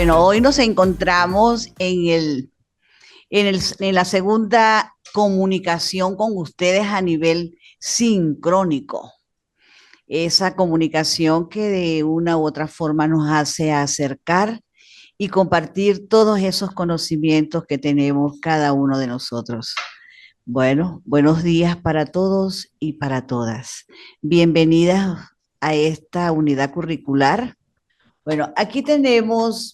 Bueno, hoy nos encontramos en la segunda comunicación con ustedes a nivel sincrónico. Esa comunicación que de una u otra forma nos hace acercar y compartir todos esos conocimientos que tenemos cada uno de nosotros. Bueno, buenos días para todos y para todas. Bienvenidas a esta unidad curricular. Bueno, aquí tenemos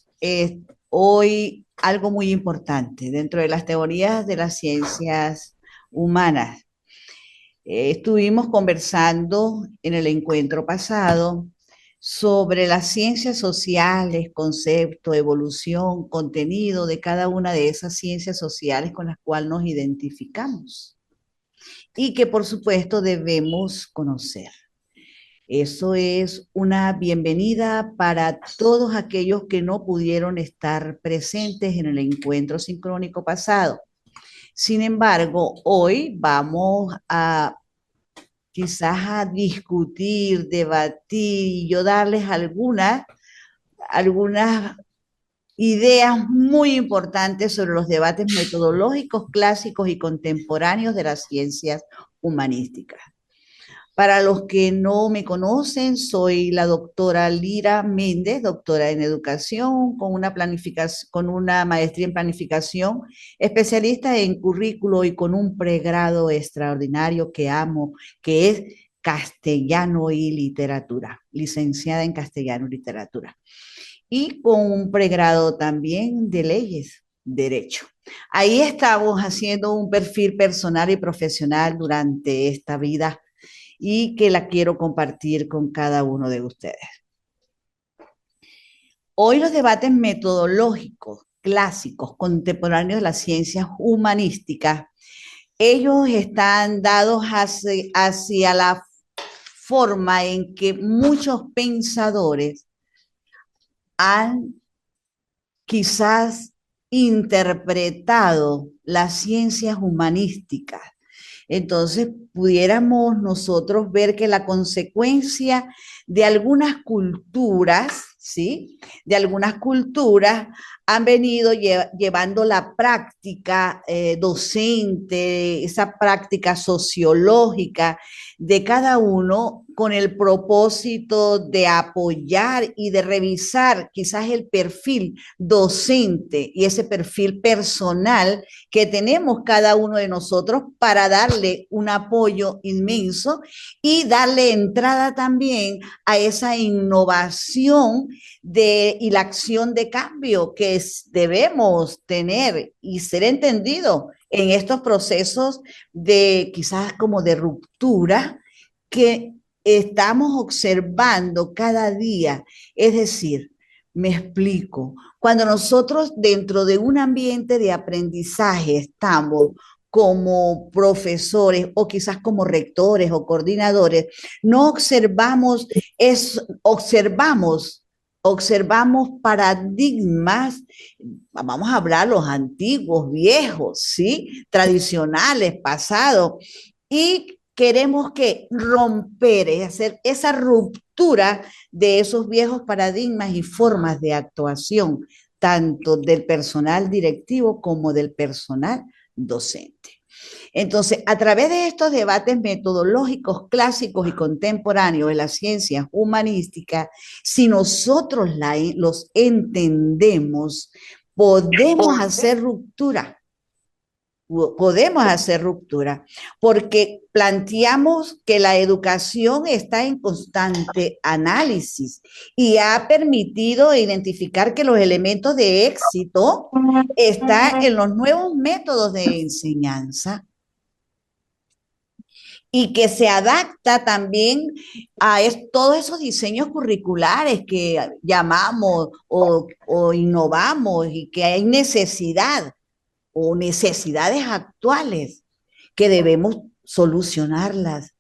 hoy algo muy importante dentro de las teorías de las ciencias humanas. Estuvimos conversando en el encuentro pasado sobre las ciencias sociales, concepto, evolución, contenido de cada una de esas ciencias sociales con las cuales nos identificamos y que por supuesto debemos conocer. Eso es una bienvenida para todos aquellos que no pudieron estar presentes en el encuentro sincrónico pasado. Sin embargo, hoy vamos a quizás a discutir, debatir y yo darles algunas ideas muy importantes sobre los debates metodológicos clásicos y contemporáneos de las ciencias humanísticas. Para los que no me conocen, soy la doctora Lira Méndez, doctora en educación, con una maestría en planificación, especialista en currículo y con un pregrado extraordinario que amo, que es castellano y literatura, licenciada en castellano y literatura. Y con un pregrado también de leyes, derecho. Ahí estamos haciendo un perfil personal y profesional durante esta vida y que la quiero compartir con cada uno de ustedes. Hoy los debates metodológicos, clásicos, contemporáneos de las ciencias humanísticas, ellos están dados hacia la forma en que muchos pensadores han quizás interpretado las ciencias humanísticas. Entonces, pudiéramos nosotros ver que la consecuencia de algunas culturas, ¿sí? De algunas culturas han venido llevando la práctica docente, esa práctica sociológica de cada uno con el propósito de apoyar y de revisar quizás el perfil docente y ese perfil personal que tenemos cada uno de nosotros para darle un apoyo inmenso y darle entrada también a esa innovación y la acción de cambio que debemos tener y ser entendido en estos procesos de quizás como de ruptura que estamos observando cada día. Es decir, me explico, cuando nosotros dentro de un ambiente de aprendizaje estamos como profesores o quizás como rectores o coordinadores, no observamos, observamos paradigmas, vamos a hablar los antiguos, viejos, ¿sí? Tradicionales, pasados, y queremos que romper, hacer esa ruptura de esos viejos paradigmas y formas de actuación, tanto del personal directivo como del personal docente. Entonces, a través de estos debates metodológicos clásicos y contemporáneos de las ciencias humanísticas, si nosotros los entendemos, podemos hacer ruptura, porque planteamos que la educación está en constante análisis y ha permitido identificar que los elementos de éxito están en los nuevos métodos de enseñanza y que se adapta también a todos esos diseños curriculares que llamamos o innovamos y que hay necesidad o necesidades actuales que debemos solucionarlas,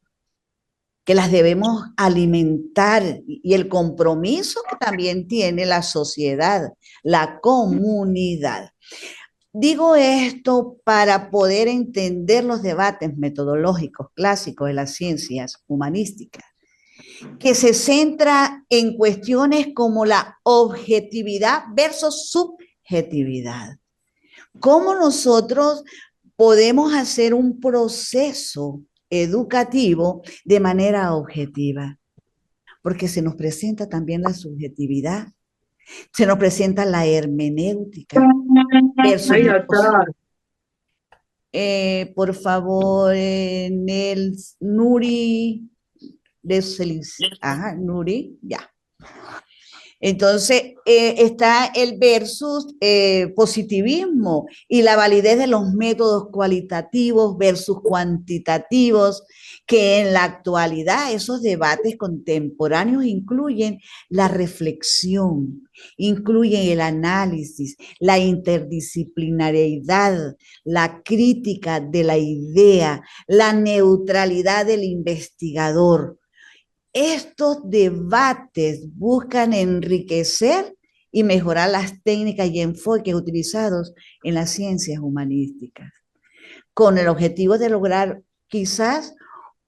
que las debemos alimentar y el compromiso que también tiene la sociedad, la comunidad. Digo esto para poder entender los debates metodológicos clásicos de las ciencias humanísticas que se centra en cuestiones como la objetividad versus subjetividad. ¿Cómo nosotros podemos hacer un proceso educativo de manera objetiva? Porque se nos presenta también la subjetividad, se nos presenta la hermenéutica versus Ay, los... doctor. Por favor, Nuri, ajá, Nuri, ya. Entonces, está el versus positivismo y la validez de los métodos cualitativos versus cuantitativos, que en la actualidad esos debates contemporáneos incluyen la reflexión, incluyen el análisis, la interdisciplinariedad, la crítica de la idea, la neutralidad del investigador. Estos debates buscan enriquecer y mejorar las técnicas y enfoques utilizados en las ciencias humanísticas, con el objetivo de lograr quizás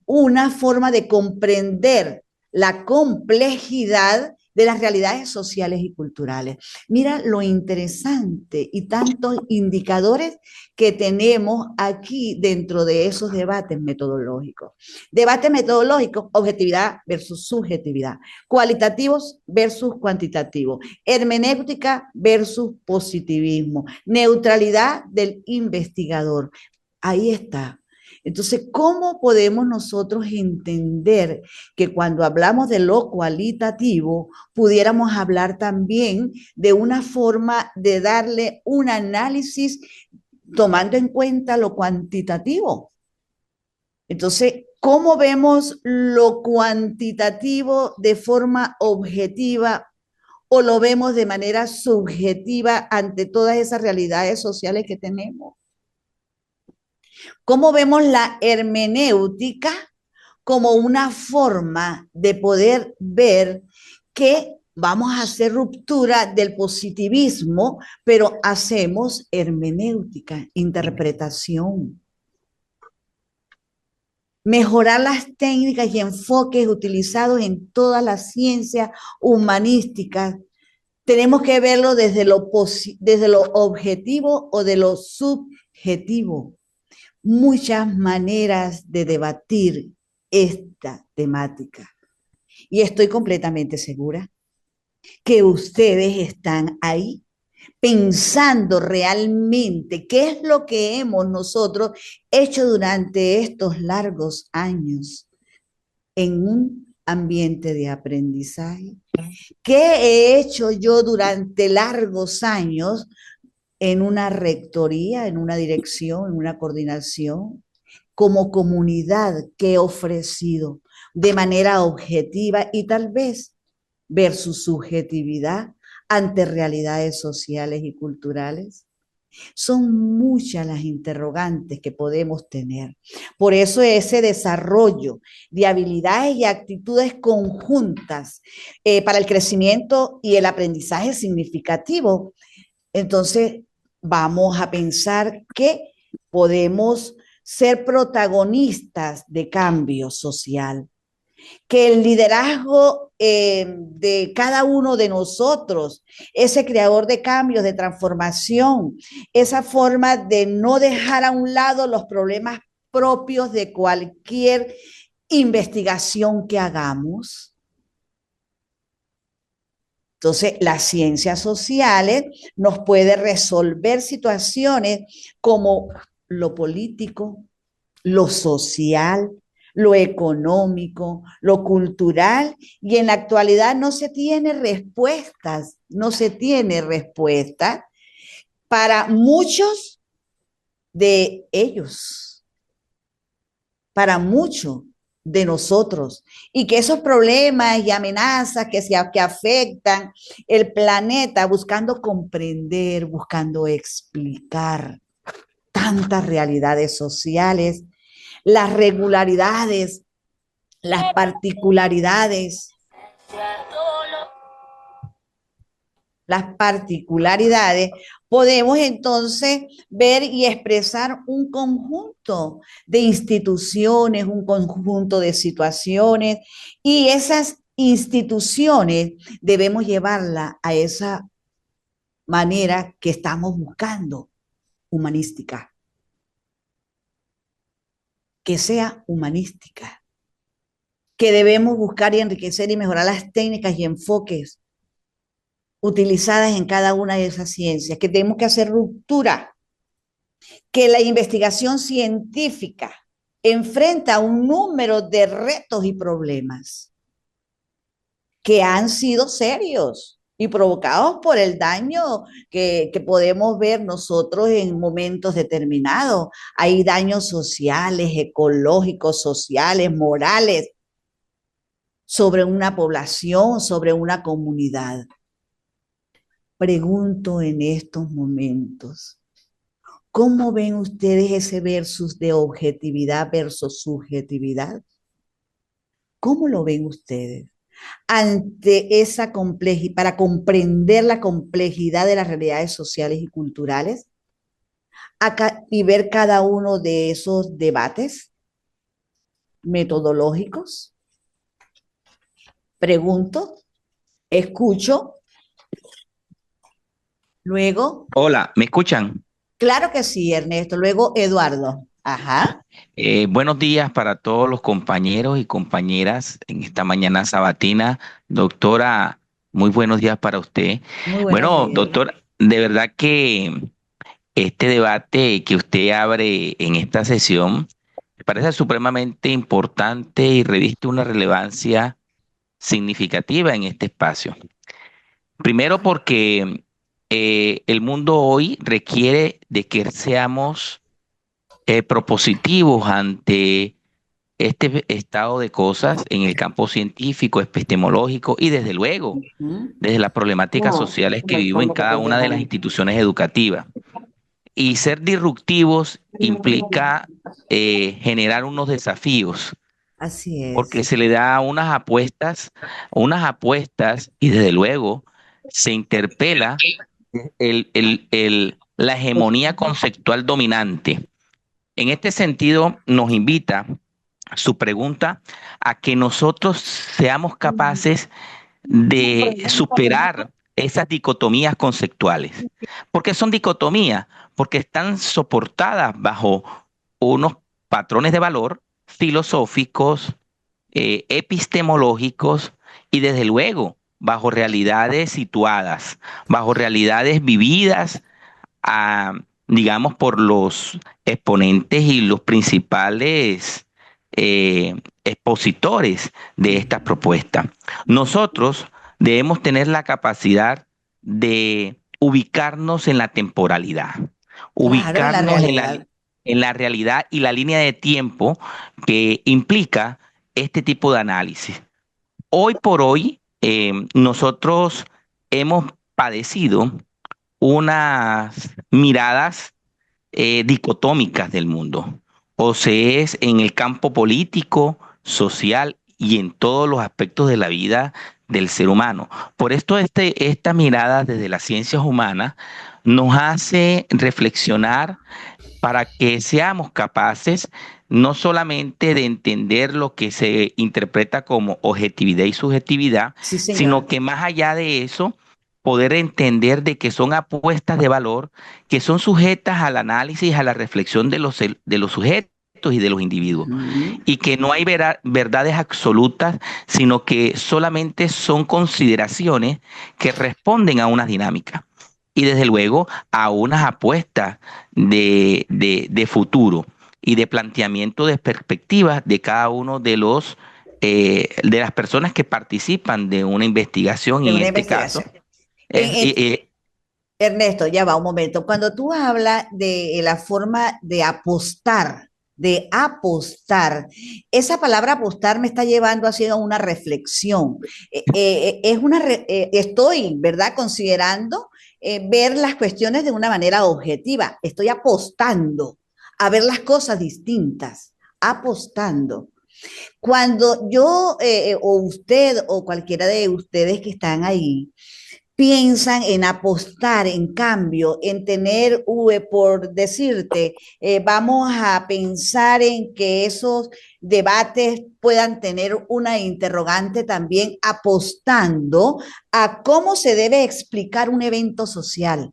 una forma de comprender la complejidad de las realidades sociales y culturales. Mira lo interesante y tantos indicadores que tenemos aquí dentro de esos debates metodológicos. Debate metodológico, objetividad versus subjetividad, cualitativos versus cuantitativos, hermenéutica versus positivismo, neutralidad del investigador. Ahí está. Entonces, ¿cómo podemos nosotros entender que cuando hablamos de lo cualitativo, pudiéramos hablar también de una forma de darle un análisis tomando en cuenta lo cuantitativo? Entonces, ¿cómo vemos lo cuantitativo de forma objetiva o lo vemos de manera subjetiva ante todas esas realidades sociales que tenemos? ¿Cómo vemos la hermenéutica como una forma de poder ver que vamos a hacer ruptura del positivismo, pero hacemos hermenéutica, interpretación? Mejorar las técnicas y enfoques utilizados en todas las ciencias humanísticas. Tenemos que verlo desde lo objetivo o de lo subjetivo. Muchas maneras de debatir esta temática. Y estoy completamente segura que ustedes están ahí pensando realmente qué es lo que hemos nosotros hecho durante estos largos años en un ambiente de aprendizaje. ¿Qué he hecho yo durante largos años en una rectoría, en una dirección, en una coordinación, como comunidad que he ofrecido de manera objetiva y tal vez ver su subjetividad ante realidades sociales y culturales? Son muchas las interrogantes que podemos tener. Por eso ese desarrollo de habilidades y actitudes conjuntas para el crecimiento y el aprendizaje significativo. Entonces, vamos a pensar que podemos ser protagonistas de cambio social, que el liderazgo de cada uno de nosotros, ese creador de cambios, de transformación, esa forma de no dejar a un lado los problemas propios de cualquier investigación que hagamos. Entonces, las ciencias sociales nos puede resolver situaciones como lo político, lo social, lo económico, lo cultural, y en la actualidad no se tiene respuestas, no se tiene respuesta para muchos de ellos, para muchos de nosotros, y que esos problemas y amenazas que afectan el planeta, buscando comprender, buscando explicar tantas realidades sociales, las regularidades, las particularidades las particularidades, podemos entonces ver y expresar un conjunto de instituciones, un conjunto de situaciones, y esas instituciones debemos llevarla a esa manera que estamos buscando, humanística, que sea humanística, que debemos buscar y enriquecer y mejorar las técnicas y enfoques utilizadas en cada una de esas ciencias, que tenemos que hacer ruptura, que la investigación científica enfrenta un número de retos y problemas que han sido serios y provocados por el daño que podemos ver nosotros en momentos determinados. Hay daños sociales, ecológicos, sociales, morales, sobre una población, sobre una comunidad. Pregunto en estos momentos, ¿cómo ven ustedes ese versus de objetividad versus subjetividad? ¿Cómo lo ven ustedes? Ante esa complejidad, para comprender la complejidad de las realidades sociales y culturales y ver cada uno de esos debates metodológicos. Pregunto, escucho, luego, Hola, ¿me escuchan? claro que sí, Ernesto, luego Eduardo. Ajá, Buenos días para todos los compañeros y compañeras en esta mañana sabatina. Doctora, muy buenos días para usted. muy buenos Bueno, días. doctor, de verdad que este debate que usted abre en esta sesión me parece supremamente importante y reviste una relevancia significativa en este espacio. Primero porque el mundo hoy requiere de que seamos propositivos ante este estado de cosas en el campo científico, epistemológico y desde luego Ujú. desde las problemáticas sociales que vivimos en cada una de las instituciones educativas. Y ser disruptivos implica generar unos desafíos, Así porque es. se le da unas apuestas y desde luego se interpela la hegemonía conceptual dominante. En este sentido, nos invita su pregunta a que nosotros seamos capaces de superar esas dicotomías conceptuales. ¿Por qué son dicotomías? Porque están soportadas bajo unos patrones de valor filosóficos, epistemológicos y desde luego bajo realidades situadas, bajo realidades vividas a, digamos, por los exponentes y los principales expositores de esta propuesta. Nosotros debemos tener la capacidad de ubicarnos en la temporalidad, Claro, en la ubicarnos realidad. en la realidad y la línea de tiempo que implica este tipo de análisis. Hoy por hoy, nosotros hemos padecido unas miradas dicotómicas del mundo, o se es en el campo político, social y en todos los aspectos de la vida del ser humano. Por esto esta mirada desde las ciencias humanas nos hace reflexionar para que seamos capaces no solamente de entender lo que se interpreta como objetividad y subjetividad, Sí, sino señor. que más allá de eso, poder entender de que son apuestas de valor que son sujetas al análisis, a la reflexión de los sujetos y de los individuos, Ujú. y que no hay verdades absolutas, sino que solamente son consideraciones que responden a una dinámica y desde luego a unas apuestas de futuro y de planteamiento de perspectivas de cada uno de las personas que participan de una investigación De y en una este caso investigación. es, Ernesto, ya va un momento. Cuando tú hablas de la forma de apostar, esa palabra apostar me está llevando hacia una reflexión. Estoy, ¿verdad?, considerando ver las cuestiones de una manera objetiva. Estoy apostando a ver las cosas distintas, apostando. Cuando yo o usted o cualquiera de ustedes que están ahí piensan en apostar, en cambio, en tener, por decirte, vamos a pensar en que esos debates puedan tener una interrogante también apostando a cómo se debe explicar un evento social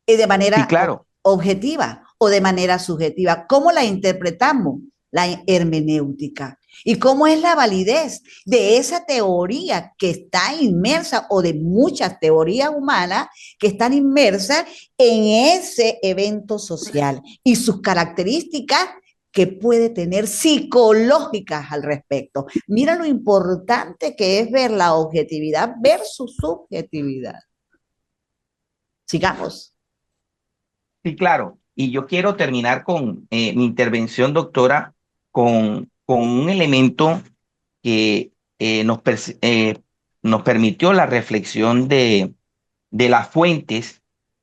de Sí, manera claro. objetiva o de manera subjetiva. ¿Cómo la interpretamos? La hermenéutica. ¿Y cómo es la validez de esa teoría que está inmersa o de muchas teorías humanas que están inmersas en ese evento social y sus características que puede tener psicológicas al respecto? Mira lo importante que es ver la objetividad versus subjetividad. Sigamos. Sí, claro. Y yo quiero terminar con mi intervención, doctora, con un elemento que nos permitió la reflexión de las fuentes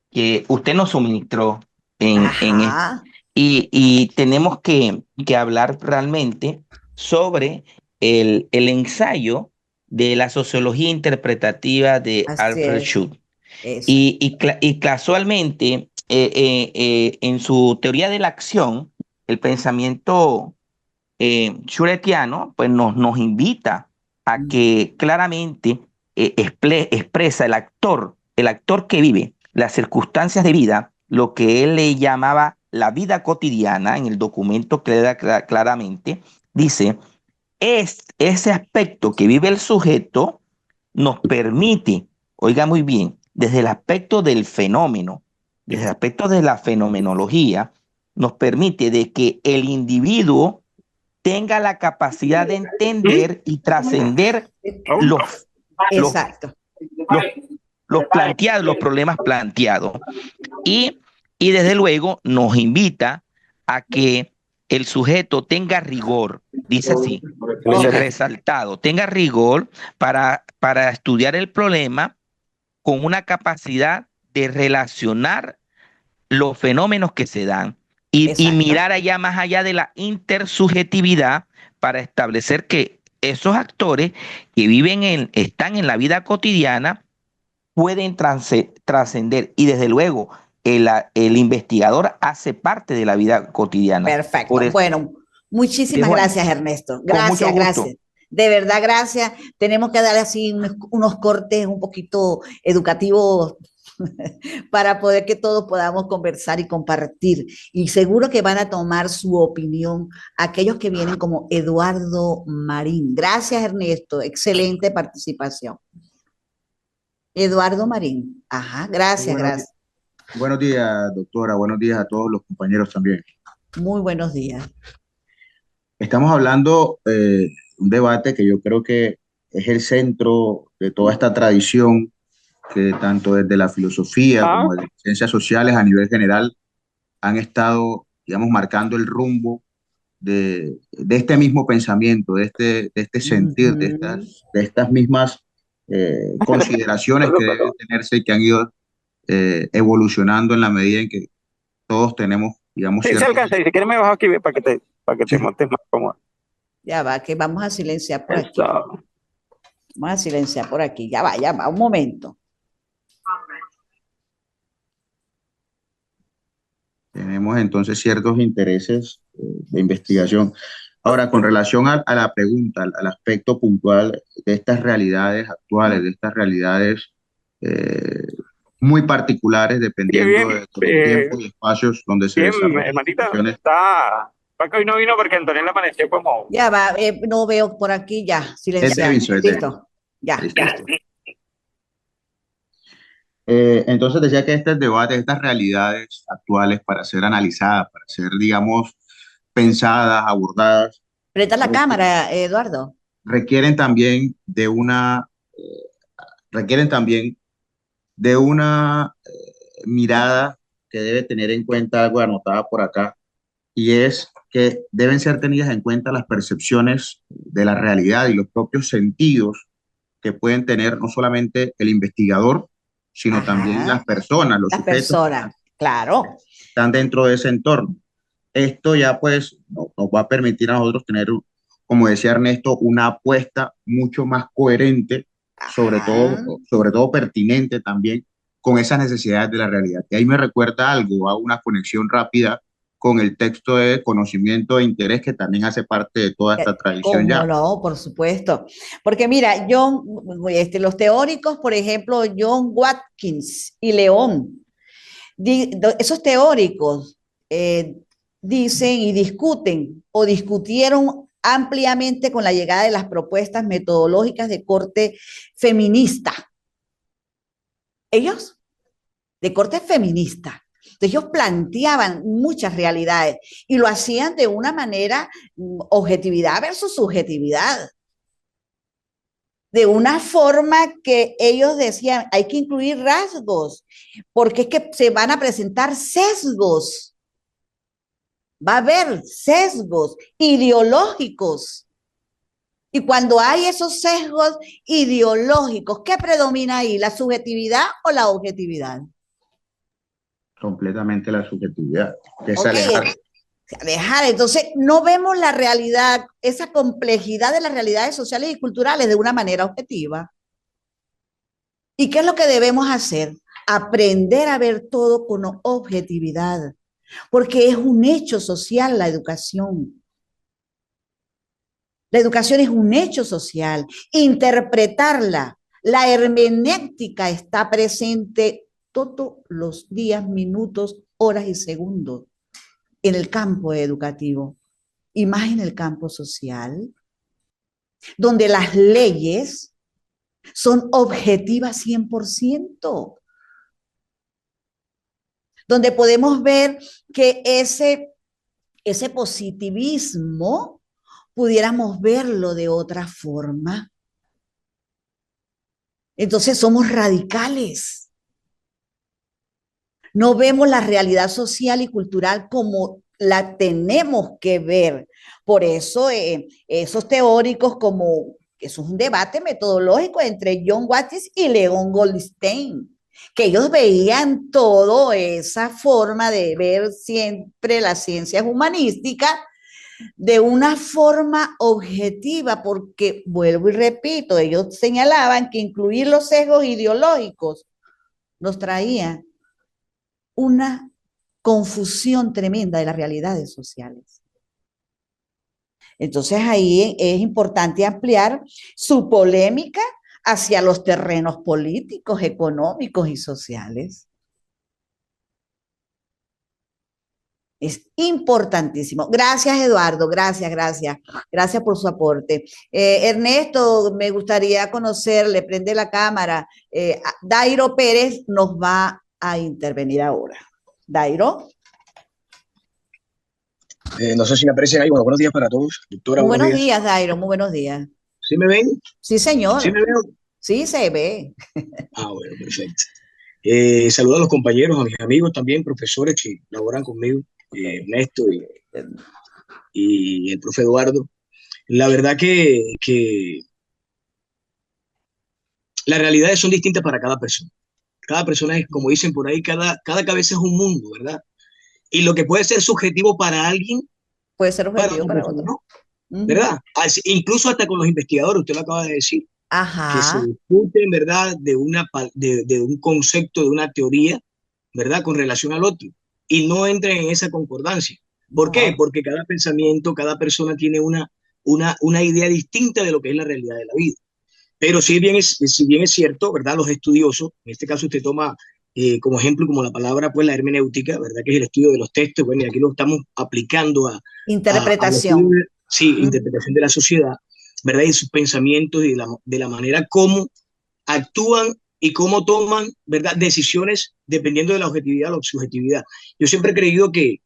que usted nos suministró en esto. Ajá. Y tenemos que hablar realmente sobre el ensayo de la sociología interpretativa de Así Alfred es, Schutz. eso. Y casualmente, en su teoría de la acción, el pensamiento schuretiano pues nos invita a que claramente expresa el actor que vive las circunstancias de vida, lo que él le llamaba la vida cotidiana, en el documento que le da claramente, dice, es ese aspecto que vive el sujeto nos permite, oiga muy bien, desde el aspecto del fenómeno, desde el aspecto de la fenomenología, nos permite de que el individuo tenga la capacidad de entender y trascender los, los, Exacto. los, los problemas planteados. Y, y desde luego nos invita a que el sujeto tenga rigor, dice así, y Ok. resaltado, tenga rigor para estudiar el problema con una capacidad de relacionar los fenómenos que se dan y Exacto. mirar allá más allá de la intersubjetividad para establecer que esos actores que están en la vida cotidiana pueden trascender y desde luego el investigador hace parte de la vida cotidiana. Por Perfecto. eso Bueno, muchísimas dejo ahí, gracias, Ernesto. con mucho Gracias, gusto. gracias. De verdad, gracias. Tenemos que dar así unos cortes un poquito educativos para poder que todos podamos conversar y compartir. Y seguro que van a tomar su opinión aquellos que vienen como Eduardo Marín. Gracias, Ernesto. Excelente participación. Eduardo Marín. Ajá, Muy gracias, buenos, gracias. buenos días, doctora. Buenos días a todos los compañeros también. Muy buenos días. Estamos hablando un debate que yo creo que es el centro de toda esta tradición que tanto desde la filosofía como desde las ciencias sociales a nivel general han estado, digamos, marcando el rumbo de este mismo pensamiento, de este sentir, Ujú. de estas mismas consideraciones que deben tenerse y que han ido evolucionando en la medida en que todos tenemos, digamos, Sí, se ciertos... alcanza. Y si quieres me bajo aquí para que te Sí, montes más cómodo. Ya va, que vamos a silenciar por aquí. Eso. Vamos a silenciar por aquí. Ya va, un momento. tenemos entonces ciertos intereses de investigación. Ahora, con relación a la pregunta, al aspecto puntual de estas realidades actuales, de estas realidades eh, muy particulares, Qué dependiendo bien, de los tiempos y espacios donde se bien, desarrollan hermanita. situaciones. Está. Paco hoy no vino porque Antonella amaneció como. Ya va, no veo por aquí, ya, Es silenciar. Deviso, es Deviso. Listo, ya, Listo. listo. Entonces decía que este debate, estas realidades actuales para ser analizadas, para ser, digamos, pensadas, abordadas, Presta la requ- cámara, Eduardo. requieren también de requieren también de una mirada que debe tener en cuenta algo anotada por acá, y es que deben ser tenidas en cuenta las percepciones de la realidad y los propios sentidos que pueden tener no solamente el investigador, sino también las Ajá, personas, los las sujetos que personas, claro. están dentro de ese entorno. Esto ya pues nos va a permitir a nosotros tener, como decía Ernesto, una apuesta mucho más coherente sobre Ajá. todo, sobre todo pertinente también con esas necesidades de la realidad. Y ahí me recuerda algo, hago una conexión rápida con el texto de conocimiento e interés que también hace parte de toda esta tradición ¿Cómo ya. no? Por supuesto. Porque mira, los teóricos, por ejemplo, John Watkins y León, esos teóricos eh, dicen y discuten o discutieron ampliamente con la llegada de las propuestas metodológicas de corte feminista. Ellos, de corte feminista. Entonces, ellos planteaban muchas realidades y lo hacían de una manera objetividad versus subjetividad. De una forma que ellos decían, hay que incluir rasgos, porque es que se van a presentar sesgos, va a haber sesgos ideológicos. Y cuando hay esos sesgos ideológicos, ¿qué predomina ahí? ¿La subjetividad o la objetividad? Completamente la subjetividad, que es Ok, alejarse. dejar, entonces no vemos la realidad, esa complejidad de las realidades sociales y culturales de una manera objetiva. ¿Y qué es lo que debemos hacer? Aprender a ver todo con objetividad, porque es un hecho social la educación. La educación es un hecho social. Interpretarla, la hermenéutica está presente todos los días, minutos, horas y segundos en el campo educativo y más en el campo social, donde las leyes son objetivas 100%, donde podemos ver que ese positivismo pudiéramos verlo de otra forma. Entonces somos radicales. No vemos la realidad social y cultural como la tenemos que ver. Por eso esos teóricos como, eso es un debate metodológico entre John Watkins y Leon Goldstein, que ellos veían toda esa forma de ver siempre las ciencias humanísticas de una forma objetiva, porque vuelvo y repito, ellos señalaban que incluir los sesgos ideológicos nos traía una confusión tremenda de las realidades sociales. Entonces ahí es importante ampliar su polémica hacia los terrenos políticos, económicos y sociales. Es importantísimo. Gracias, Eduardo. Gracias, gracias. Gracias por su aporte. Ernesto, me gustaría conocerle, prende la cámara. Dairo Pérez nos va a intervenir ahora. Dairo. No sé si me aprecian ahí. Bueno, buenos días para todos. Doctora, Muy buenos buenos días. días, Dairo. Muy buenos días. ¿Sí me ven? Sí, ¿Sí señor. me veo? Sí, se ve. Ah, bueno, perfecto. Saludo a los compañeros, a mis amigos también, profesores que laboran conmigo, Okay. Ernesto y el profe Eduardo. La verdad que las realidades son distintas para cada persona. Cada persona es, como dicen por ahí, cada cabeza es un mundo, ¿verdad? Y lo que puede ser subjetivo para alguien, Puede ser para objetivo otra para persona otro. no, Uh -huh. ¿verdad? Incluso hasta con los investigadores, usted lo acaba de decir, que se Ajá. discute, en verdad, de un concepto, de una teoría, ¿verdad?, con relación al otro, y no entran en esa concordancia. ¿Por qué? No. Porque cada pensamiento, cada persona tiene una idea distinta de lo que es la realidad de la vida. Pero si bien es cierto, ¿verdad?, los estudiosos, en este caso usted toma como ejemplo, como la palabra, pues la hermenéutica, ¿verdad?, que es el estudio de los textos, bueno, y aquí lo estamos aplicando al estudio, Interpretación. sí, Uh -huh. interpretación de la sociedad, ¿verdad?, y sus pensamientos y de la manera como actúan y cómo toman, ¿verdad?, decisiones dependiendo de la objetividad o la subjetividad. Yo siempre he creído que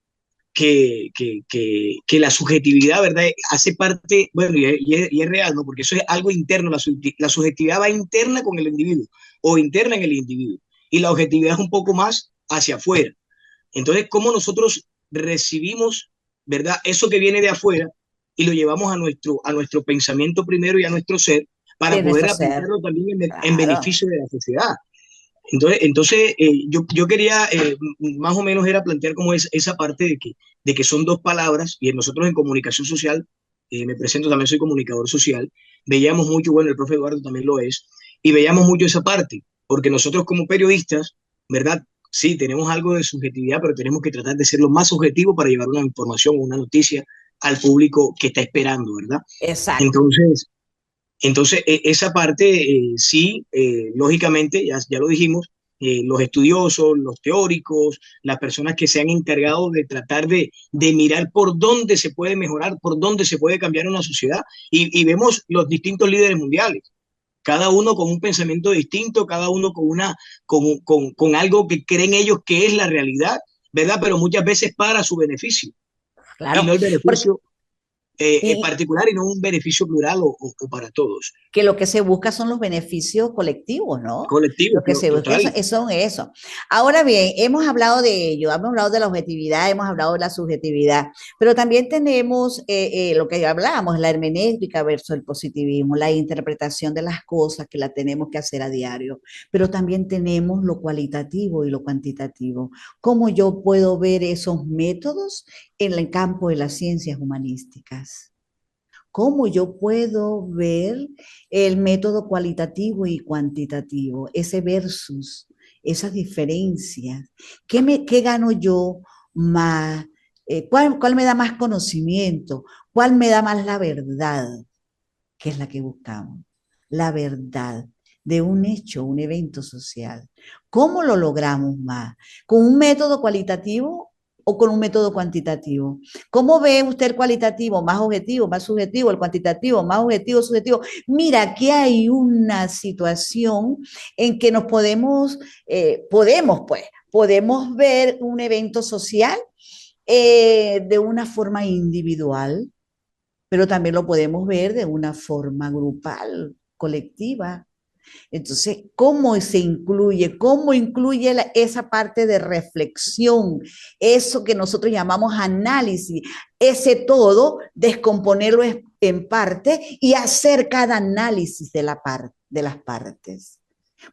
la subjetividad, ¿verdad?, hace parte, bueno, y es real, ¿no?, porque eso es algo interno, la subjetividad va interna con el individuo o interna en el individuo, y la objetividad es un poco más hacia afuera. Entonces, ¿cómo nosotros recibimos, ¿verdad?, eso que viene de afuera y lo llevamos a nuestro pensamiento primero y a nuestro ser para De poder nuestro ser. aplicarlo también en Claro. beneficio de la sociedad? Entonces, yo quería más o menos era plantear como esa parte de que son dos palabras, y nosotros en comunicación social, me presento, también soy comunicador social, veíamos mucho, bueno, el profe Eduardo también lo es, y veíamos mucho esa parte, porque nosotros como periodistas, ¿verdad? Sí, tenemos algo de subjetividad, pero tenemos que tratar de ser lo más objetivo para llevar una información o una noticia al público que está esperando, ¿verdad? Exacto. Entonces, esa parte, sí, lógicamente, ya lo dijimos, los estudiosos, los teóricos, las personas que se han encargado de tratar de mirar por dónde se puede mejorar, por dónde se puede cambiar una sociedad. Y vemos los distintos líderes mundiales, cada uno con un pensamiento distinto, cada uno con algo que creen ellos que es la realidad, ¿verdad? Pero muchas veces para su beneficio y Claro, no el porque, beneficio y particular y no un beneficio plural o para todos. que lo que se busca son los beneficios colectivos, ¿no? Colectivo, Lo que se busca total. son eso. Ahora bien, hemos hablado de ello, hemos hablado de la objetividad, hemos hablado de la subjetividad, pero también tenemos lo que hablábamos, la hermenéutica versus el positivismo, la interpretación de las cosas que la tenemos que hacer a diario, pero también tenemos lo cualitativo y lo cuantitativo. ¿Cómo yo puedo ver esos métodos en el campo de las ciencias humanísticas? ¿Cómo yo puedo ver el método cualitativo y cuantitativo, ese versus, esas diferencias? ¿Qué gano yo más? ¿Cuál me da más conocimiento? ¿Cuál me da más la verdad? Que es la que buscamos, la verdad de un hecho, un evento social. ¿Cómo lo logramos más? ¿Con un método cualitativo o con un método cuantitativo? ¿Cómo ve usted el cualitativo? ¿Más objetivo, más subjetivo? ¿El cuantitativo, más objetivo, subjetivo? Mira, aquí hay una situación en que nos podemos ver un evento social de una forma individual, pero también lo podemos ver de una forma grupal, colectiva. Entonces, ¿cómo se incluye? ¿Cómo incluye esa parte de reflexión? Eso que nosotros llamamos análisis, ese todo, descomponerlo en parte y hacer cada análisis de las partes.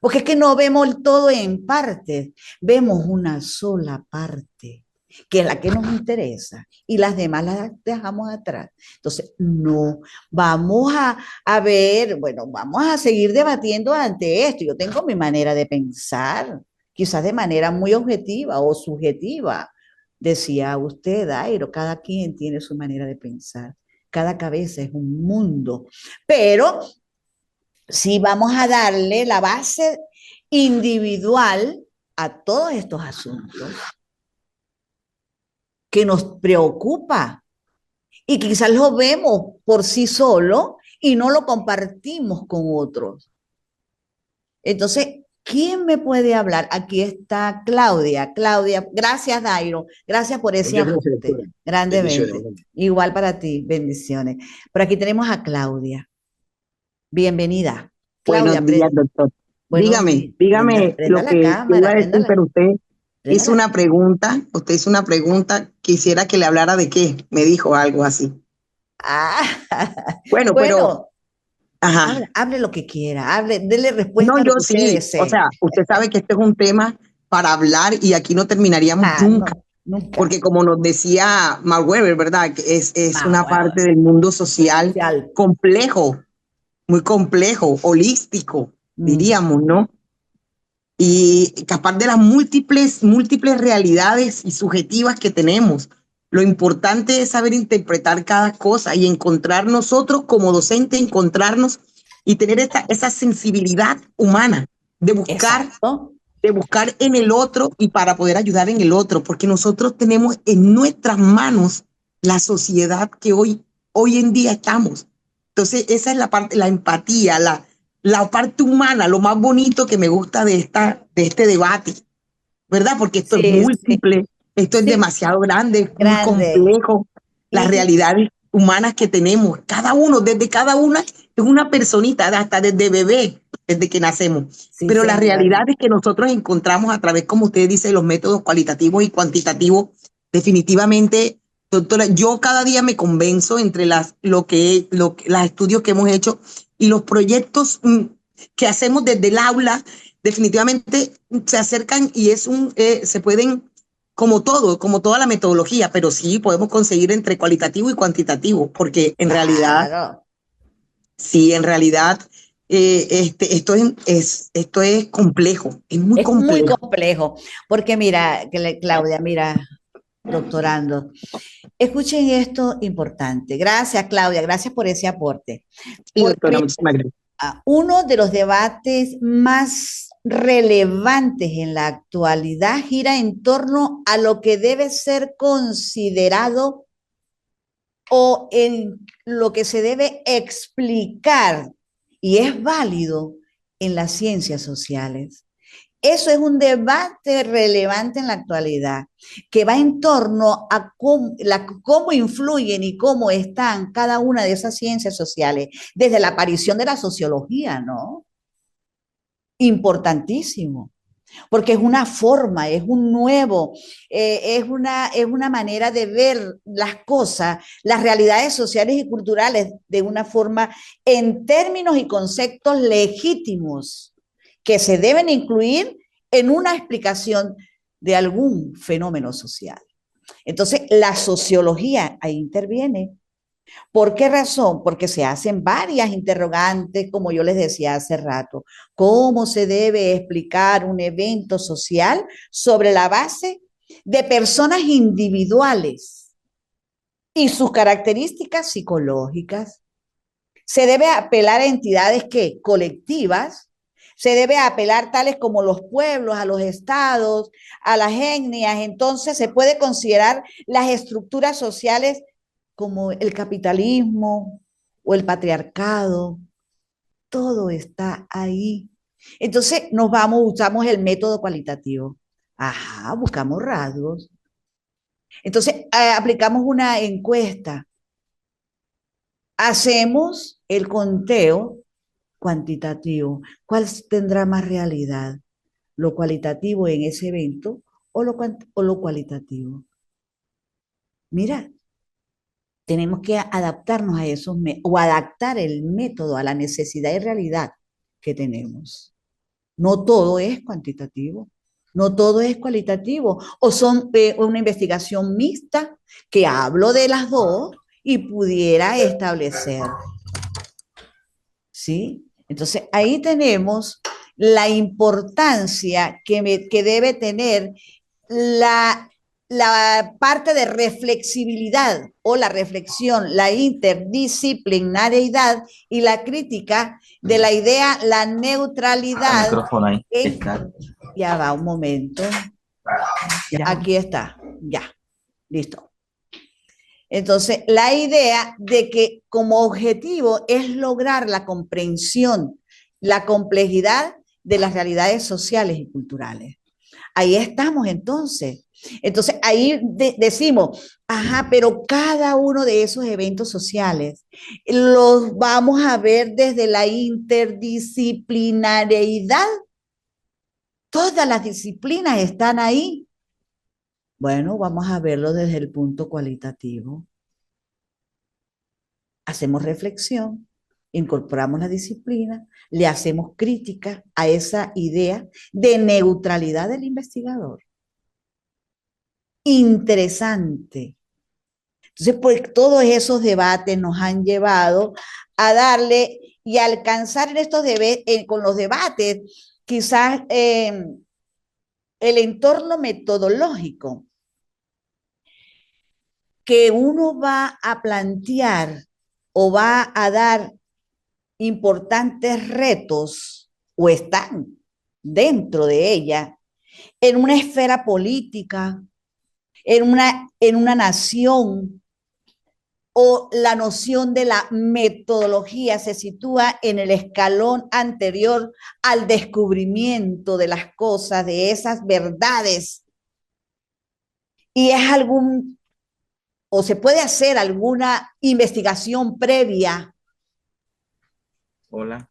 Porque es que no vemos el todo en partes, vemos una sola parte, que es la que nos interesa, y las demás las dejamos atrás. Entonces, no, vamos a ver, bueno, vamos a seguir debatiendo ante esto. Yo tengo mi manera de pensar, quizás de manera muy objetiva o subjetiva. Decía usted, Dairo, cada quien tiene su manera de pensar. Cada cabeza es un mundo, pero sí vamos a darle la base individual a todos estos asuntos que nos preocupa y quizás lo vemos por sí solo y no lo compartimos con otros. Entonces, ¿quién me puede hablar? Aquí está Claudia. Claudia, gracias, Dairo. Gracias por ese Muchas gracias, aporte. doctora. Bendiciones. Grandemente. Igual para ti. Bendiciones. Por aquí tenemos a Claudia. Bienvenida. Claudia, Buenos días, doctor. buenos días. Dígame Prenda lo la que yo iba cámara, a decir, pero prenda la usted hizo una pregunta, quisiera que le hablara de qué, me dijo algo así. Ah, Bueno, pero, bueno, ajá. hable lo que quiera, dele No, respuesta a lo yo que usted sí, o desee. sea, usted sabe que este es un tema para hablar y aquí no terminaríamos nunca, No, nunca. porque como nos decía Mark Weber, ¿verdad? Que es Más una huevo. parte del mundo social Social. complejo, muy complejo, holístico, Mm, diríamos, ¿no? Y capaz de las múltiples realidades y subjetivas que tenemos. Lo importante es saber interpretar cada cosa y encontrar nosotros como docentes, encontrarnos y tener esa sensibilidad humana de buscar, exacto. de buscar en el otro y para poder ayudar en el otro, porque nosotros tenemos en nuestras manos la sociedad que hoy en día estamos. Entonces, esa es la parte, la empatía, la parte humana, lo más bonito que me gusta de este debate, ¿verdad? Porque esto es Sí, sí, múltiple, esto es sí. demasiado grande, es muy Grande. complejo, las Y realidades humanas que tenemos, cada uno, desde cada una, es una personita, hasta desde bebé, desde que nacemos. sí, Pero las señor. realidades que nosotros encontramos a través, como usted dice, los métodos cualitativos y cuantitativos, definitivamente, doctora, yo cada día me convenzo entre los estudios que hemos hecho y los proyectos que hacemos desde el aula, definitivamente se acercan y se pueden, como todo, como toda la metodología, pero sí podemos conseguir entre cualitativo y cuantitativo, porque en realidad, Claro. sí, en realidad esto es complejo, es muy Es muy complejo. complejo, porque mira, Claudia, mira, doctorando, escuchen esto importante. Gracias, Claudia, gracias por ese aporte. Sí, Porque doctora, mira, muchísimas gracias. uno de los debates más relevantes en la actualidad gira en torno a lo que debe ser considerado o en lo que se debe explicar y es válido en las ciencias sociales. Eso es un debate relevante en la actualidad, que va en torno a cómo influyen y cómo están cada una de esas ciencias sociales, desde la aparición de la sociología, ¿no? Importantísimo, porque es una forma, es un nuevo, es una manera de ver las cosas, las realidades sociales y culturales de una forma en términos y conceptos legítimos que se deben incluir en una explicación de algún fenómeno social. Entonces, la sociología ahí interviene. ¿Por qué razón? Porque se hacen varias interrogantes, como yo les decía hace rato. ¿Cómo se debe explicar un evento social sobre la base de personas individuales y sus características psicológicas? Se debe apelar a entidades que colectivas, se debe apelar tales como los pueblos, a los estados, a las etnias. Entonces se puede considerar las estructuras sociales como el capitalismo o el patriarcado. Todo está ahí. Entonces nos vamos, usamos el método cualitativo. Ajá, buscamos rasgos. Entonces aplicamos una encuesta. Hacemos el conteo cuantitativo. ¿Cuál tendrá más realidad? ¿Lo cualitativo en ese evento o lo cualitativo? Mira, tenemos que adaptarnos a esos o adaptar el método a la necesidad y realidad que tenemos. No todo es cuantitativo, no todo es cualitativo, o son una investigación mixta que hablo de las dos y pudiera establecer, ¿sí? Entonces ahí tenemos la importancia que debe tener la, la parte de reflexibilidad o la reflexión, la interdisciplinariedad y la crítica de la idea, la neutralidad. Ya va, un momento. Aquí está, ya, listo. Entonces, la idea de que como objetivo es lograr la comprensión, la complejidad de las realidades sociales y culturales. Ahí estamos entonces. Entonces ahí decimos, ajá, pero cada uno de esos eventos sociales los vamos a ver desde la interdisciplinariedad. Todas las disciplinas están ahí. Bueno, vamos a verlo desde el punto cualitativo. Hacemos reflexión, incorporamos la disciplina, le hacemos crítica a esa idea de neutralidad del investigador. Interesante. Entonces, pues todos esos debates nos han llevado a darle y a alcanzar en estos con los debates, quizás el entorno metodológico que uno va a plantear o va a dar importantes retos o están dentro de ella en una esfera política, en una nación, o la noción de la metodología se sitúa en el escalón anterior al descubrimiento de las cosas, de esas verdades. Y es o se puede hacer alguna investigación previa. Hola.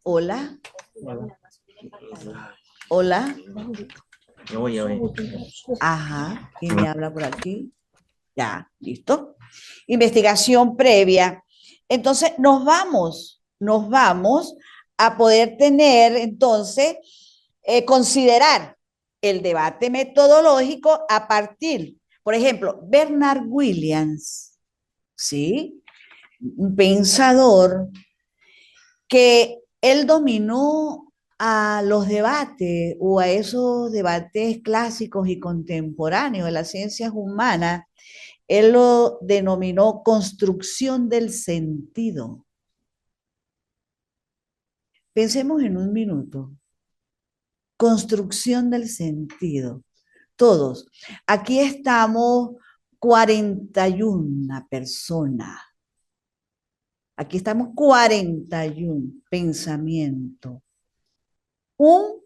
Hola. Hola. Yo voy. Ajá. ¿Quién me habla por aquí? Ya, listo. Investigación previa. Entonces, nos vamos a poder tener, entonces, considerar el debate metodológico a partir, por ejemplo, Bernard Williams, ¿sí? Un pensador que él dominó a los debates o a esos debates clásicos y contemporáneos de las ciencias humanas. Él lo denominó construcción del sentido. Pensemos en un minuto. Construcción del sentido. Todos. Aquí estamos 41 personas. Aquí estamos 41 pensamientos. Uno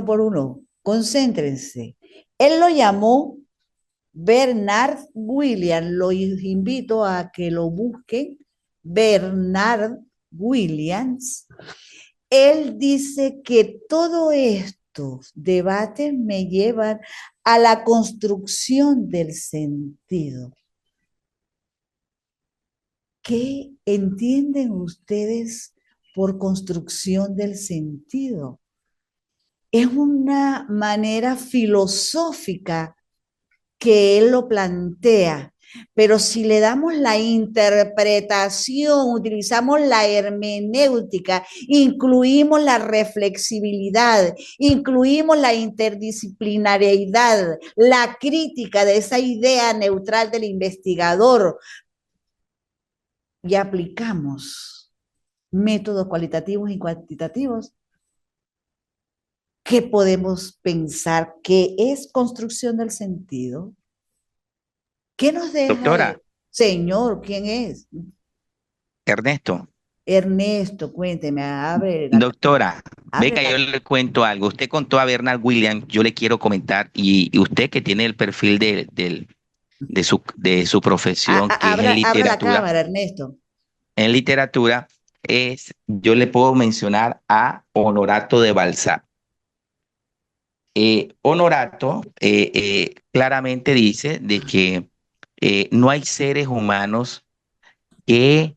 por uno. Concéntrense. Él lo llamó Bernard Williams. Los invito a que lo busquen. Bernard Williams. Él dice que todos estos debates me llevan a la construcción del sentido. ¿Qué entienden ustedes por construcción del sentido? Es una manera filosófica que él lo plantea, pero si le damos la interpretación, utilizamos la hermenéutica, incluimos la reflexibilidad, incluimos la interdisciplinariedad, la crítica de esa idea neutral del investigador y aplicamos métodos cualitativos y cuantitativos, ¿qué podemos pensar que es construcción del sentido? ¿Qué nos deja? Doctora. Señor, ¿quién es? Ernesto. Ernesto, cuénteme, abre. Doctora, venga, yo le cuento algo. Usted contó a Bernard Williams, yo le quiero comentar, y usted que tiene el perfil de su profesión, que es en Abra la literatura. cámara, Ernesto. En literatura, yo le puedo mencionar a Honorato de Balzac. Honorato claramente dice de que no hay seres humanos que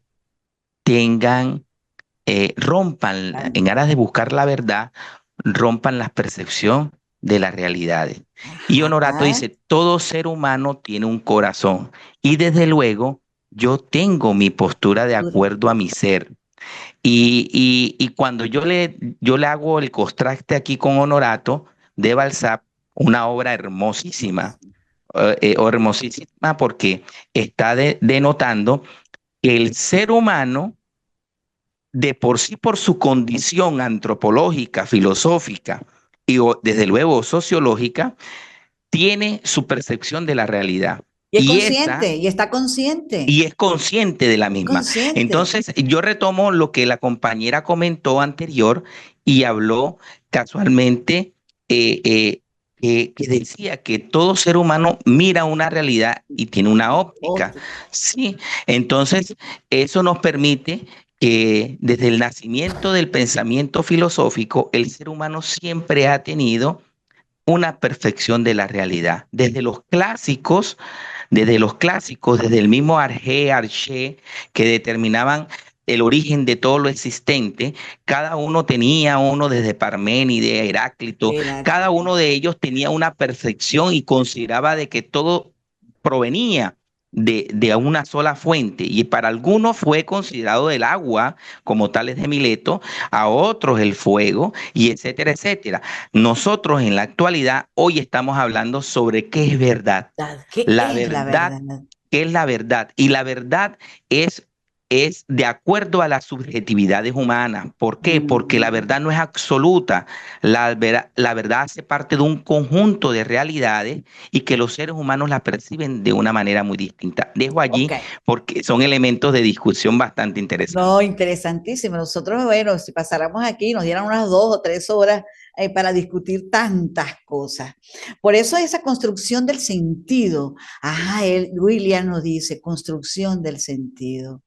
rompan, en aras de buscar la verdad, rompan la percepción de las realidades. Y Honorato dice, todo ser humano tiene un corazón y desde luego yo tengo mi postura de acuerdo a mi ser. Y cuando yo le hago el contraste aquí con Honorato de Balzac, una obra hermosísima, hermosísima porque está denotando que el ser humano, de por sí, por su condición antropológica, filosófica y desde luego sociológica, tiene su percepción de la realidad. Y es consciente, y está consciente. Y es consciente de la misma. Consciente. Entonces, yo retomo lo que la compañera comentó anterior y habló casualmente que decía que todo ser humano mira una realidad y tiene una óptica. Sí, entonces eso nos permite que desde el nacimiento del pensamiento filosófico, el ser humano siempre ha tenido una perfección de la realidad. Desde los clásicos, desde el mismo Arché, que determinaban el origen de todo lo existente, cada uno tenía uno desde Parménides, Heráclito, cada uno de ellos tenía una perfección y consideraba de que todo provenía de una sola fuente, y para algunos fue considerado el agua, como Tales de Mileto, a otros el fuego, y etcétera, etcétera. Nosotros en la actualidad, hoy estamos hablando sobre qué es verdad. ¿Qué es la verdad? ¿Qué es la verdad? Y la verdad es de acuerdo a las subjetividades humanas. ¿Por qué? Porque la verdad no es absoluta. La verdad hace parte de un conjunto de realidades y que los seres humanos la perciben de una manera muy distinta. Dejo allí porque son elementos de discusión bastante interesantes. No, interesantísimo. Nosotros, bueno, si pasáramos aquí, nos dieran unas 2 o 3 horas para discutir tantas cosas. Por eso esa construcción del sentido. William nos dice, construcción del sentido.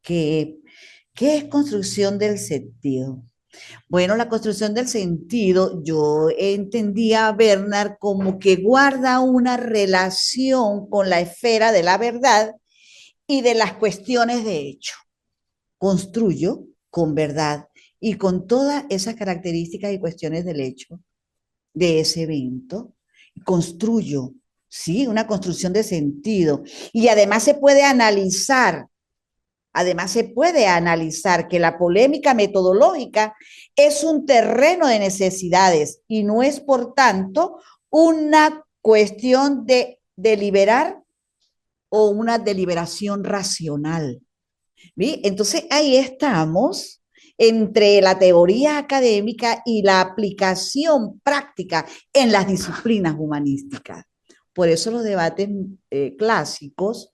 ¿Qué es construcción del sentido? Bueno, la construcción del sentido, yo entendía a Bernard como que guarda una relación con la esfera de la verdad y de las cuestiones de hecho. Construyo con verdad y con todas esas características y cuestiones del hecho de ese evento. Construyo, sí, una construcción de sentido. Y además se puede analizar Además, se puede analizar que la polémica metodológica es un terreno de necesidades y no es, por tanto, una cuestión de deliberar o una deliberación racional. ¿Sí? Entonces, ahí estamos entre la teoría académica y la aplicación práctica en las disciplinas humanísticas. Por eso los debates clásicos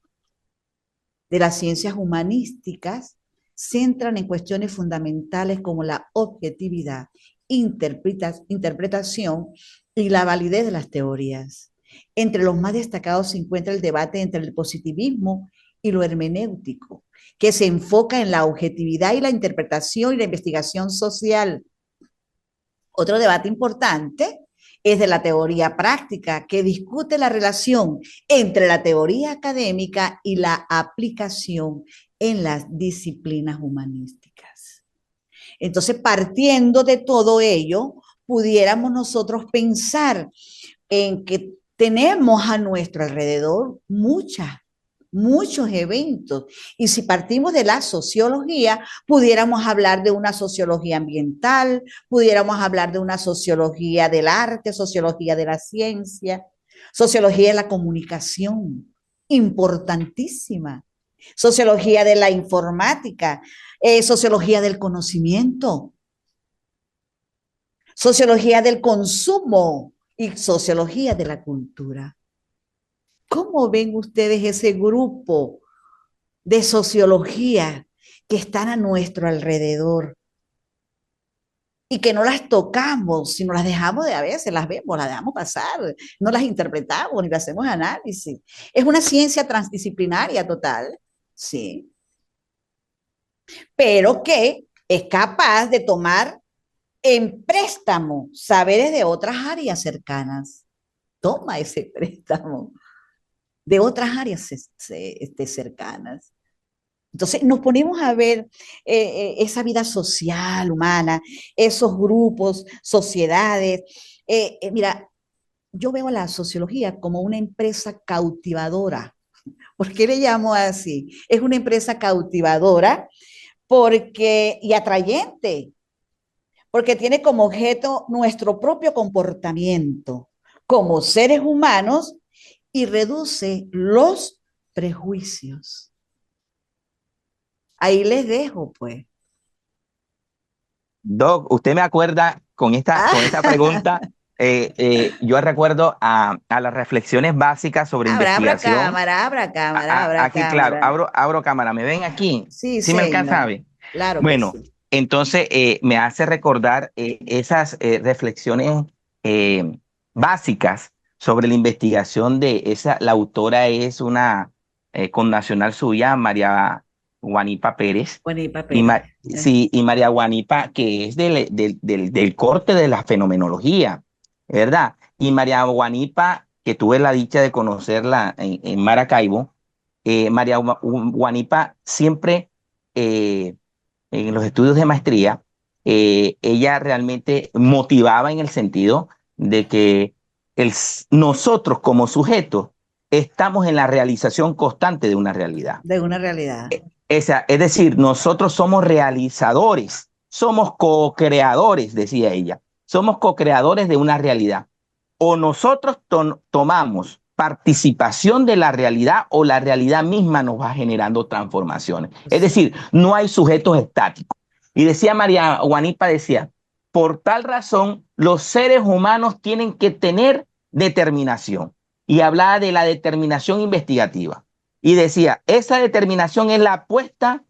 de las ciencias humanísticas centran en cuestiones fundamentales como la objetividad, interpretación y la validez de las teorías. Entre los más destacados se encuentra el debate entre el positivismo y lo hermenéutico, que se enfoca en la objetividad y la interpretación y la investigación social. Otro debate importante es de la teoría práctica, que discute la relación entre la teoría académica y la aplicación en las disciplinas humanísticas. Entonces, partiendo de todo ello, pudiéramos nosotros pensar en que tenemos a nuestro alrededor muchos eventos. Y si partimos de la sociología, pudiéramos hablar de una sociología ambiental, pudiéramos hablar de una sociología del arte, sociología de la ciencia, sociología de la comunicación, importantísima, sociología de la informática, sociología del conocimiento, sociología del consumo y sociología de la cultura. ¿Cómo ven ustedes ese grupo de sociología que están a nuestro alrededor y que no las tocamos, sino las dejamos de a veces, las vemos, las dejamos pasar, no las interpretamos ni le hacemos análisis? Es una ciencia transdisciplinaria total, sí, pero que es capaz de tomar en préstamo saberes de otras áreas cercanas. Toma ese préstamo de otras áreas cercanas. Entonces nos ponemos a ver esa vida social, humana, esos grupos, sociedades. Mira, yo veo a la sociología como una empresa cautivadora. ¿Por qué le llamo así? Es una empresa cautivadora y atrayente, porque tiene como objeto nuestro propio comportamiento como seres humanos y reduce los prejuicios. Ahí les dejo, pues. Doc, usted me acuerda con esta pregunta, yo recuerdo a las reflexiones básicas sobre investigación. Abra cámara. Aquí, claro, abro cámara. ¿Me ven aquí? Sí, ¿Sí me alcanza a señor. ver? Claro que Bueno, sí. entonces me hace recordar esas reflexiones básicas sobre la investigación de esa. La autora es una connacional suya, María Guanipa Pérez. Bueno, y papeles. Sí, y María Guanipa, que es del corte de la fenomenología, ¿verdad? Y María Guanipa, que tuve la dicha de conocerla en Maracaibo, María Guanipa siempre en los estudios de maestría, ella realmente motivaba en el sentido de que nosotros como sujetos estamos en la realización constante de una realidad. De una realidad. Es decir, nosotros somos realizadores, somos co-creadores, decía ella, somos co-creadores de una realidad. O nosotros tomamos participación de la realidad o la realidad misma nos va generando transformaciones. Es decir, no hay sujetos estáticos. Y decía María Guanipa, decía, por tal razón, los seres humanos tienen que tener determinación. Y hablaba de la determinación investigativa. Y decía, esa determinación es la apuesta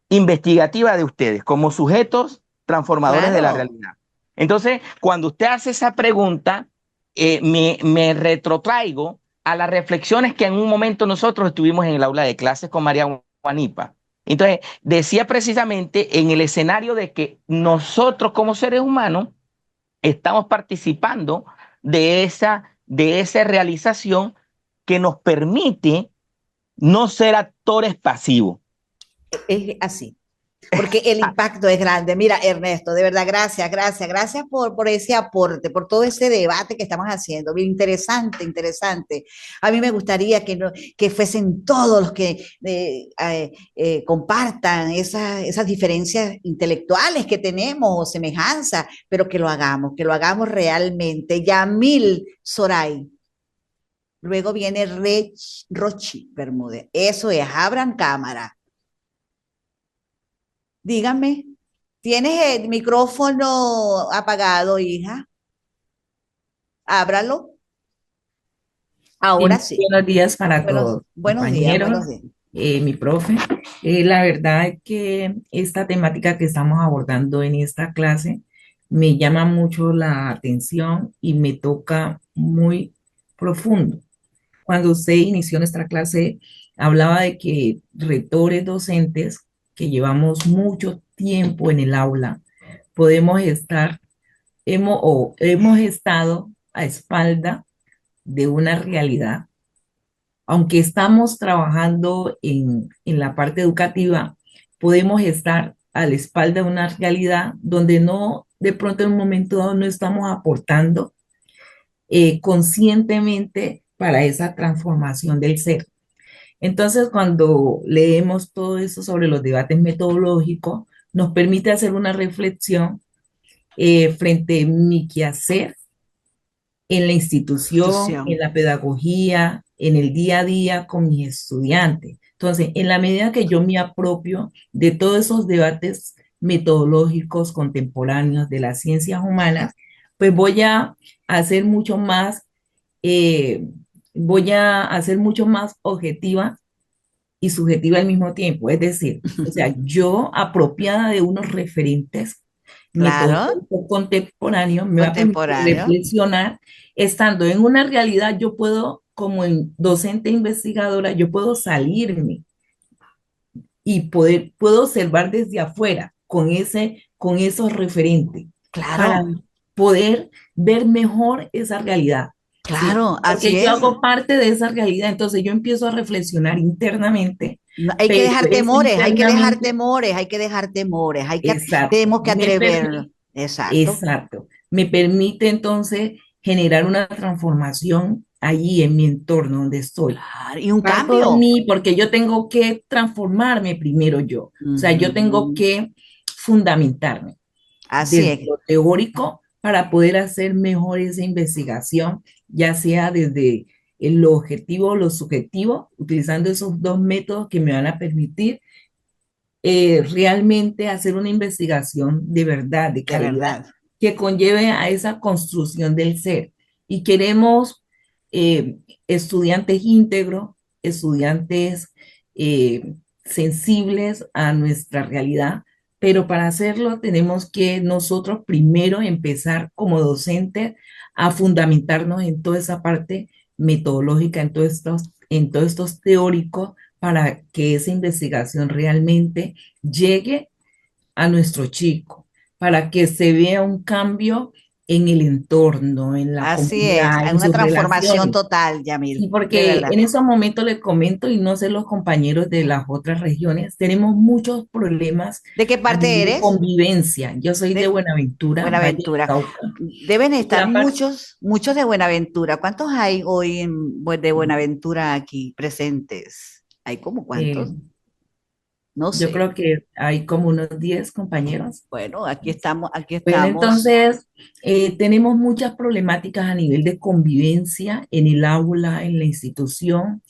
investigativa de ustedes como sujetos transformadores de la realidad. Entonces, cuando usted hace esa pregunta, me retrotraigo a las reflexiones que en un momento nosotros estuvimos en el aula de clases con María Guanipa. Entonces, decía precisamente en el escenario de que nosotros como seres humanos estamos participando de esa realización que nos permite no ser actores pasivos. Es así. porque el impacto es grande. Mira, Ernesto, de verdad, gracias por ese aporte, por todo ese debate que estamos haciendo. Bien interesante, interesante. A mí me gustaría que, no, que fuesen todos los que compartan esas diferencias intelectuales que tenemos o semejanzas, pero que lo hagamos realmente. Yamil Soray. Luego viene Rochi Bermúdez. Eso es, abran cámara. Dígame, ¿tienes el micrófono apagado, hija? Ábralo. Ahora sí. Buenos días para todos, Buenos días, compañeros, buenos días. mi profe. La verdad es que esta temática que estamos abordando en esta clase me llama mucho la atención y me toca muy profundo. Cuando usted inició nuestra clase, hablaba de que rectores docentes que llevamos mucho tiempo en el aula, podemos estar, hemos estado a espalda de una realidad. Aunque estamos trabajando en la parte educativa, podemos estar a la espalda de una realidad donde no, de pronto en un momento dado no estamos aportando conscientemente para esa transformación del ser. Entonces, cuando leemos todo eso sobre los debates metodológicos, nos permite hacer una reflexión frente a mi quehacer en la institución, en la pedagogía, en el día a día con mis estudiantes. Entonces, en la medida que yo me apropio de todos esos debates metodológicos contemporáneos de las ciencias humanas, pues hacer mucho más, eh, voy a hacer mucho más objetiva y subjetiva al mismo tiempo. Es decir, o sea, yo apropiada de unos referentes Claro, contemporáneos me va a permitir reflexionar. Estando en una realidad, yo puedo, como en docente investigadora, yo puedo salirme y puedo observar desde afuera con esos referentes para claro, poder ver mejor esa realidad. ¿Sí? claro, así Porque yo es. hago parte de esa realidad, entonces yo empiezo a reflexionar internamente. No, hay que dejar temores, hay que dejar internamente, temores, hay que dejar temores, exacto, tenemos que atrevernos. Exacto. exacto, me permite entonces generar una transformación allí en mi entorno donde estoy. Claro, y un Parto de cambio. mí porque yo tengo que transformarme primero yo. O sea, yo tengo que fundamentarme Así desde es. lo teórico para poder hacer mejor esa investigación, ya sea desde lo objetivo o lo subjetivo, utilizando esos dos métodos que me van a permitir realmente hacer una investigación de verdad, de De calidad, verdad. que conlleve a esa construcción del ser. Y queremos eh, estudiantes íntegros, estudiantes sensibles a nuestra realidad, pero para hacerlo tenemos que nosotros primero empezar como docentes a fundamentarnos en toda esa parte metodológica, en todos estos teóricos, para que esa investigación realmente llegue a nuestro chico, para que se vea un cambio en el entorno, en la Así es. comunidad, Hay en una sus transformación relaciones. total, Y Yamil, de porque verdad. en esos momentos les comento, y no sé los compañeros de las otras regiones, tenemos muchos problemas ¿De qué a parte nivel de eres? convivencia. Yo soy de De Buenaventura, Valle del Buenaventura. Cauca. Deben Y estar la parte, muchos de Buenaventura. ¿Cuántos hay hoy de Buenaventura aquí presentes? ¿Hay como eh, cuántos? No yo sé. creo que hay como unos 10 compañeros. Bueno, aquí estamos, aquí Bueno, estamos. entonces tenemos muchas problemáticas a nivel de convivencia en el aula, en la institución,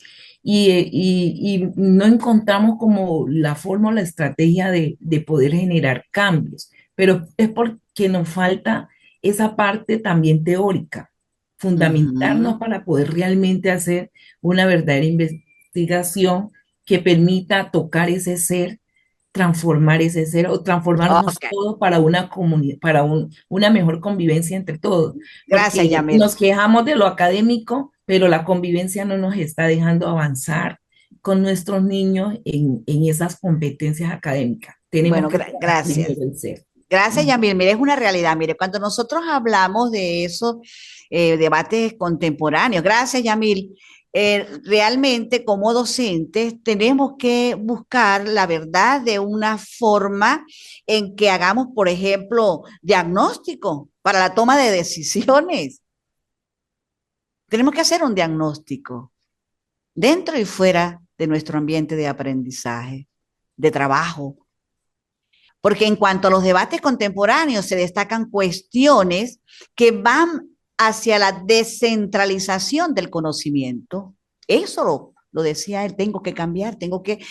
y no encontramos como la forma o la estrategia de poder generar cambios, pero es porque nos falta esa parte también teórica, fundamentarnos Ujú. para poder realmente hacer una verdadera investigación que permita tocar ese ser, transformar ese ser o transformarnos Ok. todos para una comunidad, para una mejor convivencia entre todos, Gracias, porque Yamil. nos quejamos de lo académico, pero la convivencia no nos está dejando avanzar con nuestros niños en esas competencias académicas. Tenemos Bueno, que trabajar gracias. primero el ser. Gracias, Yamil. Mire, es una realidad. Mire, cuando nosotros hablamos de esos debates contemporáneos, gracias, Yamil, realmente como docentes tenemos que buscar la verdad de una forma en que hagamos, por ejemplo, diagnóstico para la toma de decisiones. Tenemos que hacer un diagnóstico dentro y fuera de nuestro ambiente de aprendizaje, de trabajo. Porque en cuanto a los debates contemporáneos se destacan cuestiones que van hacia la descentralización del conocimiento. Eso lo decía él, tengo que cambiar, tengo que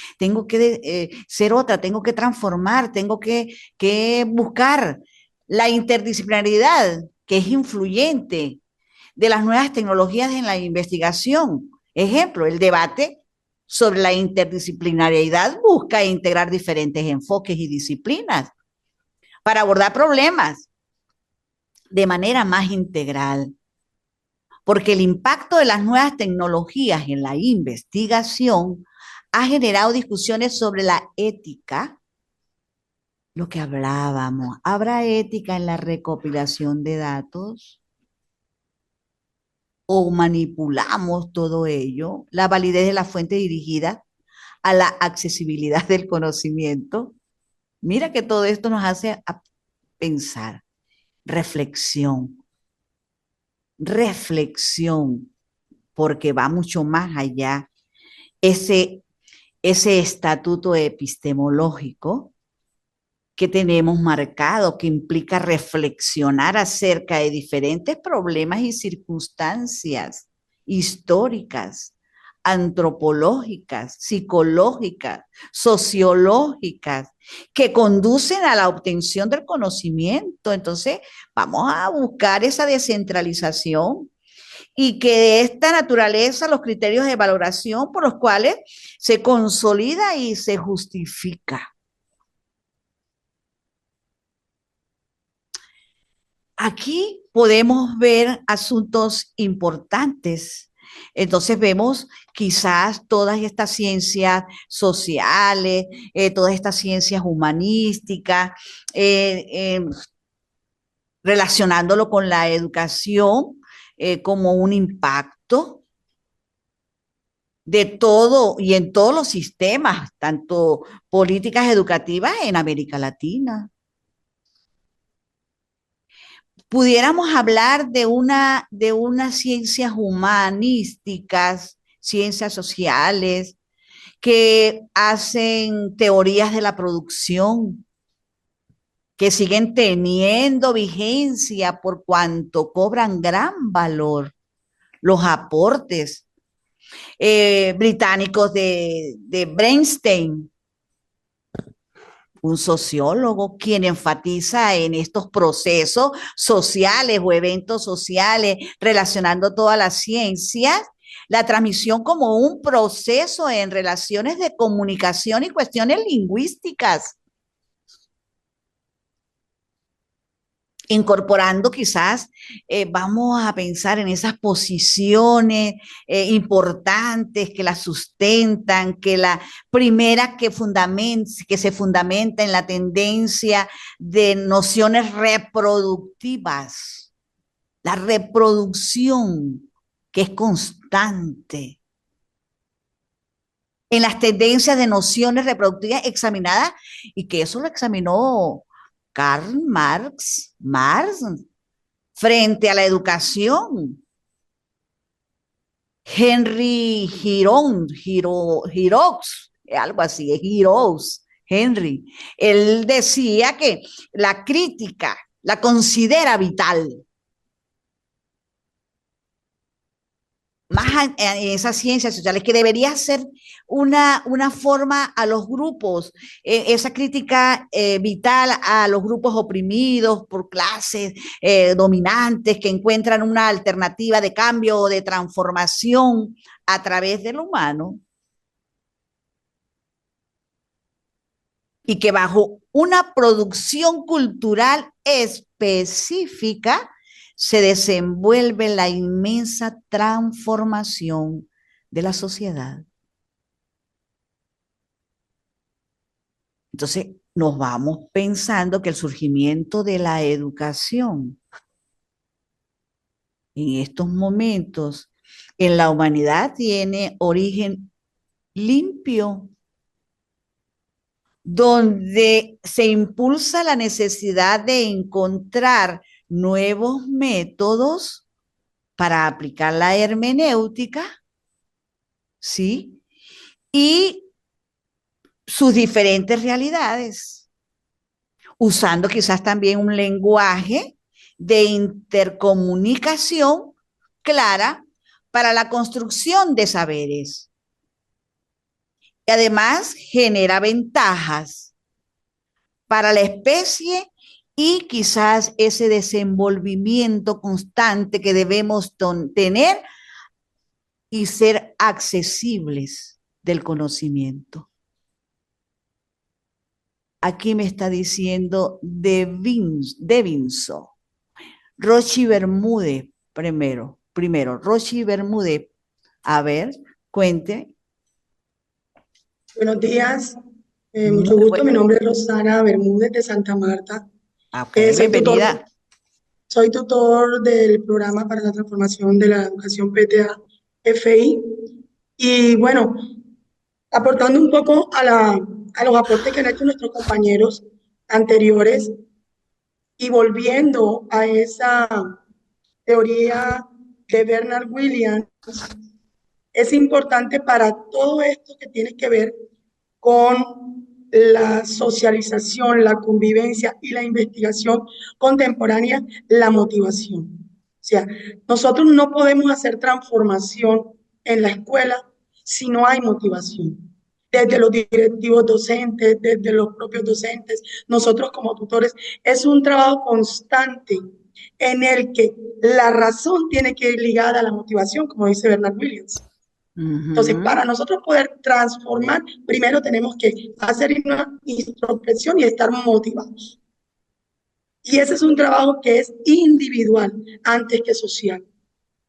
ser otra, tengo que transformar, tengo que buscar la interdisciplinaridad que es influyente de las nuevas tecnologías en la investigación. Ejemplo, el debate sobre la interdisciplinariedad busca integrar diferentes enfoques y disciplinas para abordar problemas de manera más integral, porque el impacto de las nuevas tecnologías en la investigación ha generado discusiones sobre la ética, lo que hablábamos. ¿Habrá ética en la recopilación de datos? ¿O manipulamos todo ello? La validez de la fuente dirigida a la accesibilidad del conocimiento. Mira que todo esto nos hace pensar, reflexión, reflexión, porque va mucho más allá. Ese estatuto epistemológico que tenemos marcado, que implica reflexionar acerca de diferentes problemas y circunstancias históricas, antropológicas, psicológicas, sociológicas, que conducen a la obtención del conocimiento. Entonces, vamos a buscar esa descentralización y que de esta naturaleza los criterios de valoración por los cuales se consolida y se justifica. Aquí podemos ver asuntos importantes. Entonces vemos quizás todas estas ciencias sociales, todas estas ciencias humanísticas, relacionándolo con la educación como un impacto de todo y en todos los sistemas, tanto políticas educativas en América Latina. Pudiéramos hablar de unas ciencias humanísticas, ciencias sociales, que hacen teorías de la producción, que siguen teniendo vigencia por cuanto cobran gran valor los aportes británicos de Bernstein, un sociólogo quien enfatiza en estos procesos sociales o eventos sociales relacionando todas las ciencias, la transmisión como un proceso en relaciones de comunicación y cuestiones lingüísticas, incorporando quizás, vamos a pensar en esas posiciones importantes que la sustentan, que la primera que se fundamenta en la tendencia de nociones reproductivas, la reproducción que es constante, en las tendencias de nociones reproductivas examinadas, y que eso lo examinó Karl Marx, frente a la educación. Henry Giroux, algo así, Henry. Él decía que la crítica la considera vital. Más en esas ciencias sociales, que debería ser una forma a los grupos, esa crítica vital a los grupos oprimidos por clases dominantes que encuentran una alternativa de cambio o de transformación a través del humano, y que bajo una producción cultural específica se desenvuelve la inmensa transformación de la sociedad. Entonces, nos vamos pensando que el surgimiento de la educación en estos momentos en la humanidad tiene origen limpio, donde se impulsa la necesidad de encontrar nuevos métodos para aplicar la hermenéutica, ¿sí? Y sus diferentes realidades, usando quizás también un lenguaje de intercomunicación clara para la construcción de saberes. Y además genera ventajas para la especie y quizás ese desenvolvimiento constante que debemos tener y ser accesibles del conocimiento. Aquí me está diciendo Devinso. Rochi Bermúdez, primero, Rochi Bermúdez. A ver, cuente. Buenos días, mucho gusto. Mi nombre es Rosana Bermúdez de Santa Marta. Okay, bienvenida. Soy tutor del programa para la transformación de la educación PTA FI. Y bueno, aportando un poco a los aportes que han hecho nuestros compañeros anteriores y volviendo a esa teoría de Bernard Williams, es importante para todo esto que tiene que ver con la socialización, la convivencia y la investigación contemporánea, la motivación. O sea, nosotros no podemos hacer transformación en la escuela si no hay motivación. Desde los directivos docentes, desde los propios docentes, nosotros como tutores, es un trabajo constante en el que la razón tiene que ir ligada a la motivación, como dice Bernard Williams. Entonces, para nosotros poder transformar, primero tenemos que hacer una introspección y estar motivados. Y ese es un trabajo que es individual antes que social.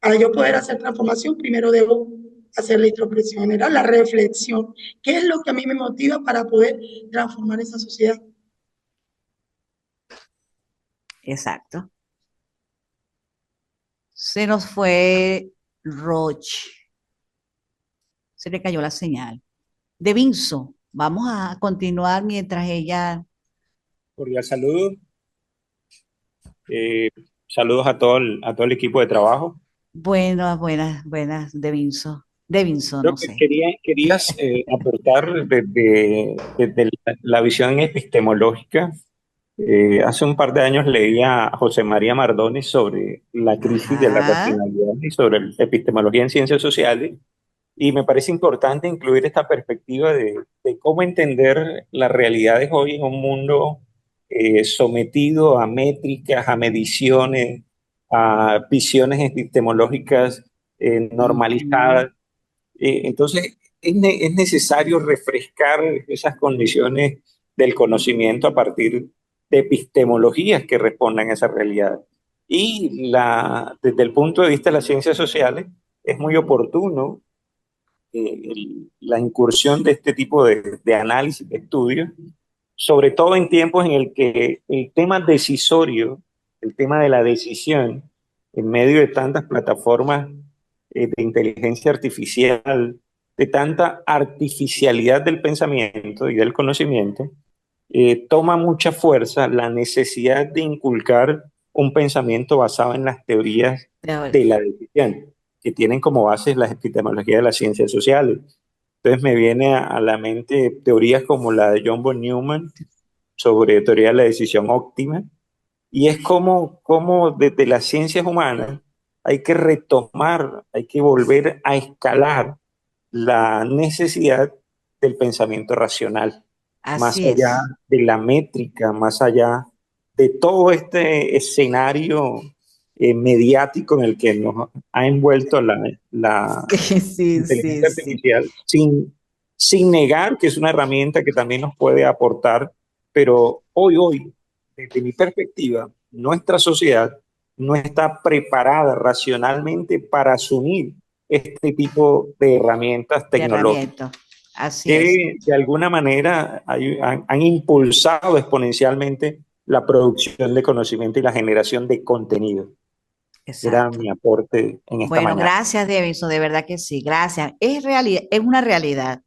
Para yo poder hacer transformación, primero debo hacer la introspección general, la reflexión. ¿Qué es lo que a mí me motiva para poder transformar esa sociedad? Exacto. Se nos fue Roche. Se le cayó la señal. Devinso, vamos a continuar mientras ella... Cordial saludo. Saludos a todo el equipo de trabajo. Buenas, Devinso. Devinso, Creo no que sé. querías aportar desde la visión epistemológica. Hace un par de años leía a José María Mardones sobre la crisis de la racionalidad y sobre la epistemología en ciencias sociales. Y me parece importante incluir esta perspectiva de cómo entender las realidades hoy en un mundo sometido a métricas, a mediciones, a visiones epistemológicas normalizadas. Entonces, es necesario refrescar esas condiciones del conocimiento a partir de epistemologías que respondan a esa realidad. Y desde el punto de vista de las ciencias sociales, es muy oportuno la incursión de este tipo de análisis, de estudios, sobre todo en tiempos en el que el tema decisorio, el tema de la decisión, en medio de tantas plataformas de inteligencia artificial, de tanta artificialidad del pensamiento y del conocimiento, toma mucha fuerza la necesidad de inculcar un pensamiento basado en las teorías de la decisión, que tienen como base las epistemologías de las ciencias sociales. Entonces me viene a la mente teorías como la de John von Neumann sobre teoría de la decisión óptima, y es como desde las ciencias humanas hay que retomar, hay que volver a escalar la necesidad del pensamiento racional, más allá de la métrica, más allá de todo este escenario mediático en el que nos ha envuelto la inteligencia artificial, sin negar que es una herramienta que también nos puede aportar, pero hoy, desde mi perspectiva, nuestra sociedad no está preparada racionalmente para asumir este tipo de herramientas tecnológicas que de alguna manera han impulsado exponencialmente la producción de conocimiento y la generación de contenido. Era exacto. mi aporte en esta Bueno, mañana. gracias, Davidson, de verdad que sí, gracias. Es una realidad.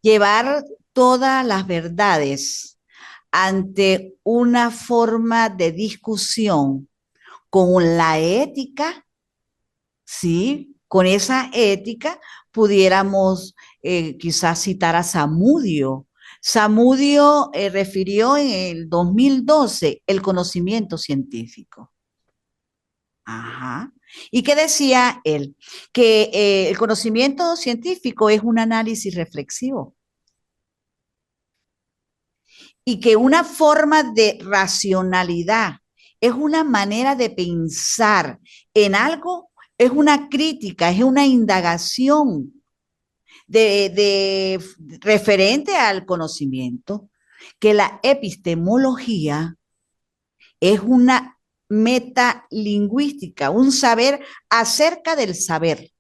Llevar todas las verdades ante una forma de discusión con la ética, ¿sí? Con esa ética pudiéramos quizás citar a Samudio. Samudio refirió en el 2012 el conocimiento científico. Ajá. ¿Y qué decía él? Que el conocimiento científico es un análisis reflexivo y que una forma de racionalidad es una manera de pensar en algo, es una crítica, es una indagación de referente al conocimiento, que la epistemología es una metalingüística, un saber acerca del saber.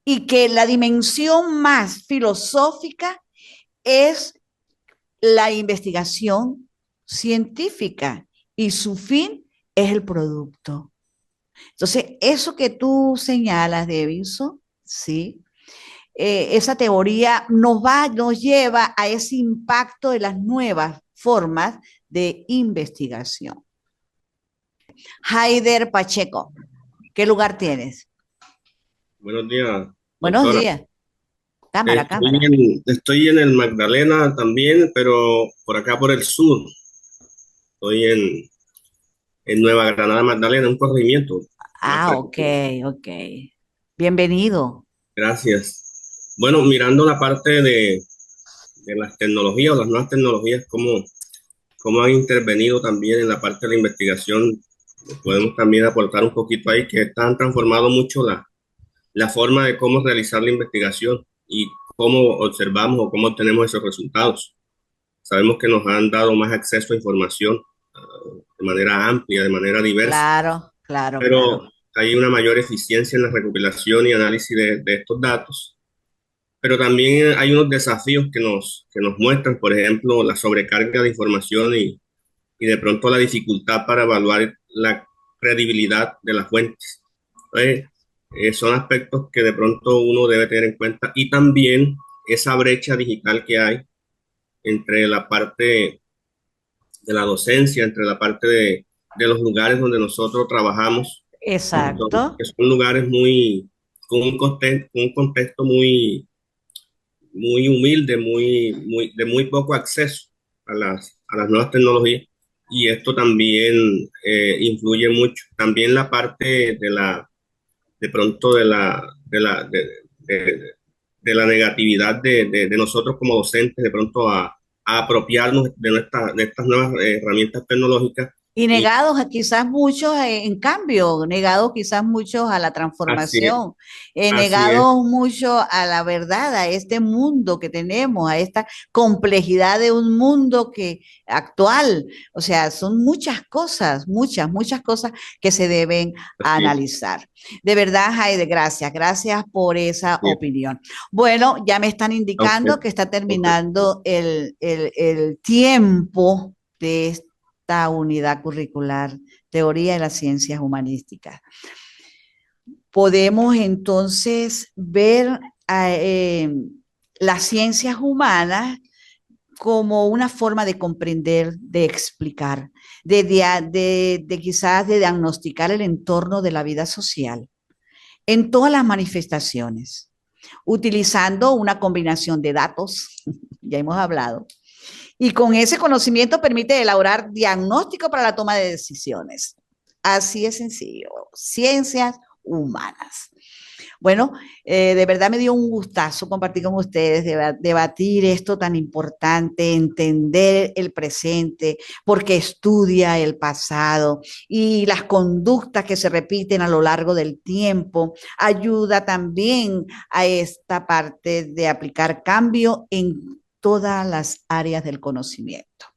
Y que la dimensión más filosófica es la investigación científica y su fin es el producto. Entonces, eso que tú señalas, Davidson, ¿sí? Esa teoría nos lleva a ese impacto de las nuevas formas de investigación. Haider Pacheco, ¿qué lugar tienes? Buenos días, Buenos doctora. días. Cámara, Estoy cámara. estoy en el Magdalena también, pero por acá por el sur. Estoy en Nueva Granada, Magdalena, un corregimiento. Ah, ok, ok. Bienvenido. Gracias. Bueno, mirando la parte de las tecnologías o las nuevas tecnologías, cómo han intervenido también en la parte de la investigación, podemos también aportar un poquito ahí, que han transformado mucho la forma de cómo realizar la investigación y cómo observamos o cómo obtenemos esos resultados. Sabemos que nos han dado más acceso a información de manera amplia, de manera diversa, Claro, claro, claro. pero hay una mayor eficiencia en la recopilación y análisis de estos datos. Pero también hay unos desafíos que nos muestran, por ejemplo, la sobrecarga de información y de pronto la dificultad para evaluar la credibilidad de las fuentes. Entonces, son aspectos que de pronto uno debe tener en cuenta y también esa brecha digital que hay entre la parte de la docencia, entre la parte de los lugares donde nosotros trabajamos, Exacto. que son lugares con un contexto muy humilde, de muy poco acceso a las nuevas tecnologías. Y esto también influye mucho. También la parte de pronto de la negatividad de nosotros como docentes, de pronto a apropiarnos de estas nuevas herramientas tecnológicas. Y Y negados a quizás muchos, en cambio, negados quizás muchos a la así es, transformación, así es, negados mucho a la verdad, a este mundo que tenemos, a esta complejidad de un mundo que actual. O sea, son muchas cosas, muchas cosas que se deben así es, analizar. De verdad, Jaide, gracias, gracias por esa así es. opinión. Bueno, ya me están A usted, indicando que está doctor. terminando el tiempo de esta unidad curricular, Teoría de las Ciencias Humanísticas. Podemos entonces ver las ciencias humanas como una forma de comprender, de explicar, de quizás de diagnosticar el entorno de la vida social en todas las manifestaciones, utilizando una combinación de datos, ya hemos hablado, y con ese conocimiento permite elaborar diagnóstico para la toma de decisiones. Así es sencillo. Ciencias humanas. Bueno, de verdad me dio un gustazo compartir con ustedes, debatir esto tan importante, entender el presente, porque estudia el pasado y las conductas que se repiten a lo largo del tiempo. Ayuda también a esta parte de aplicar cambio en todas las áreas del conocimiento.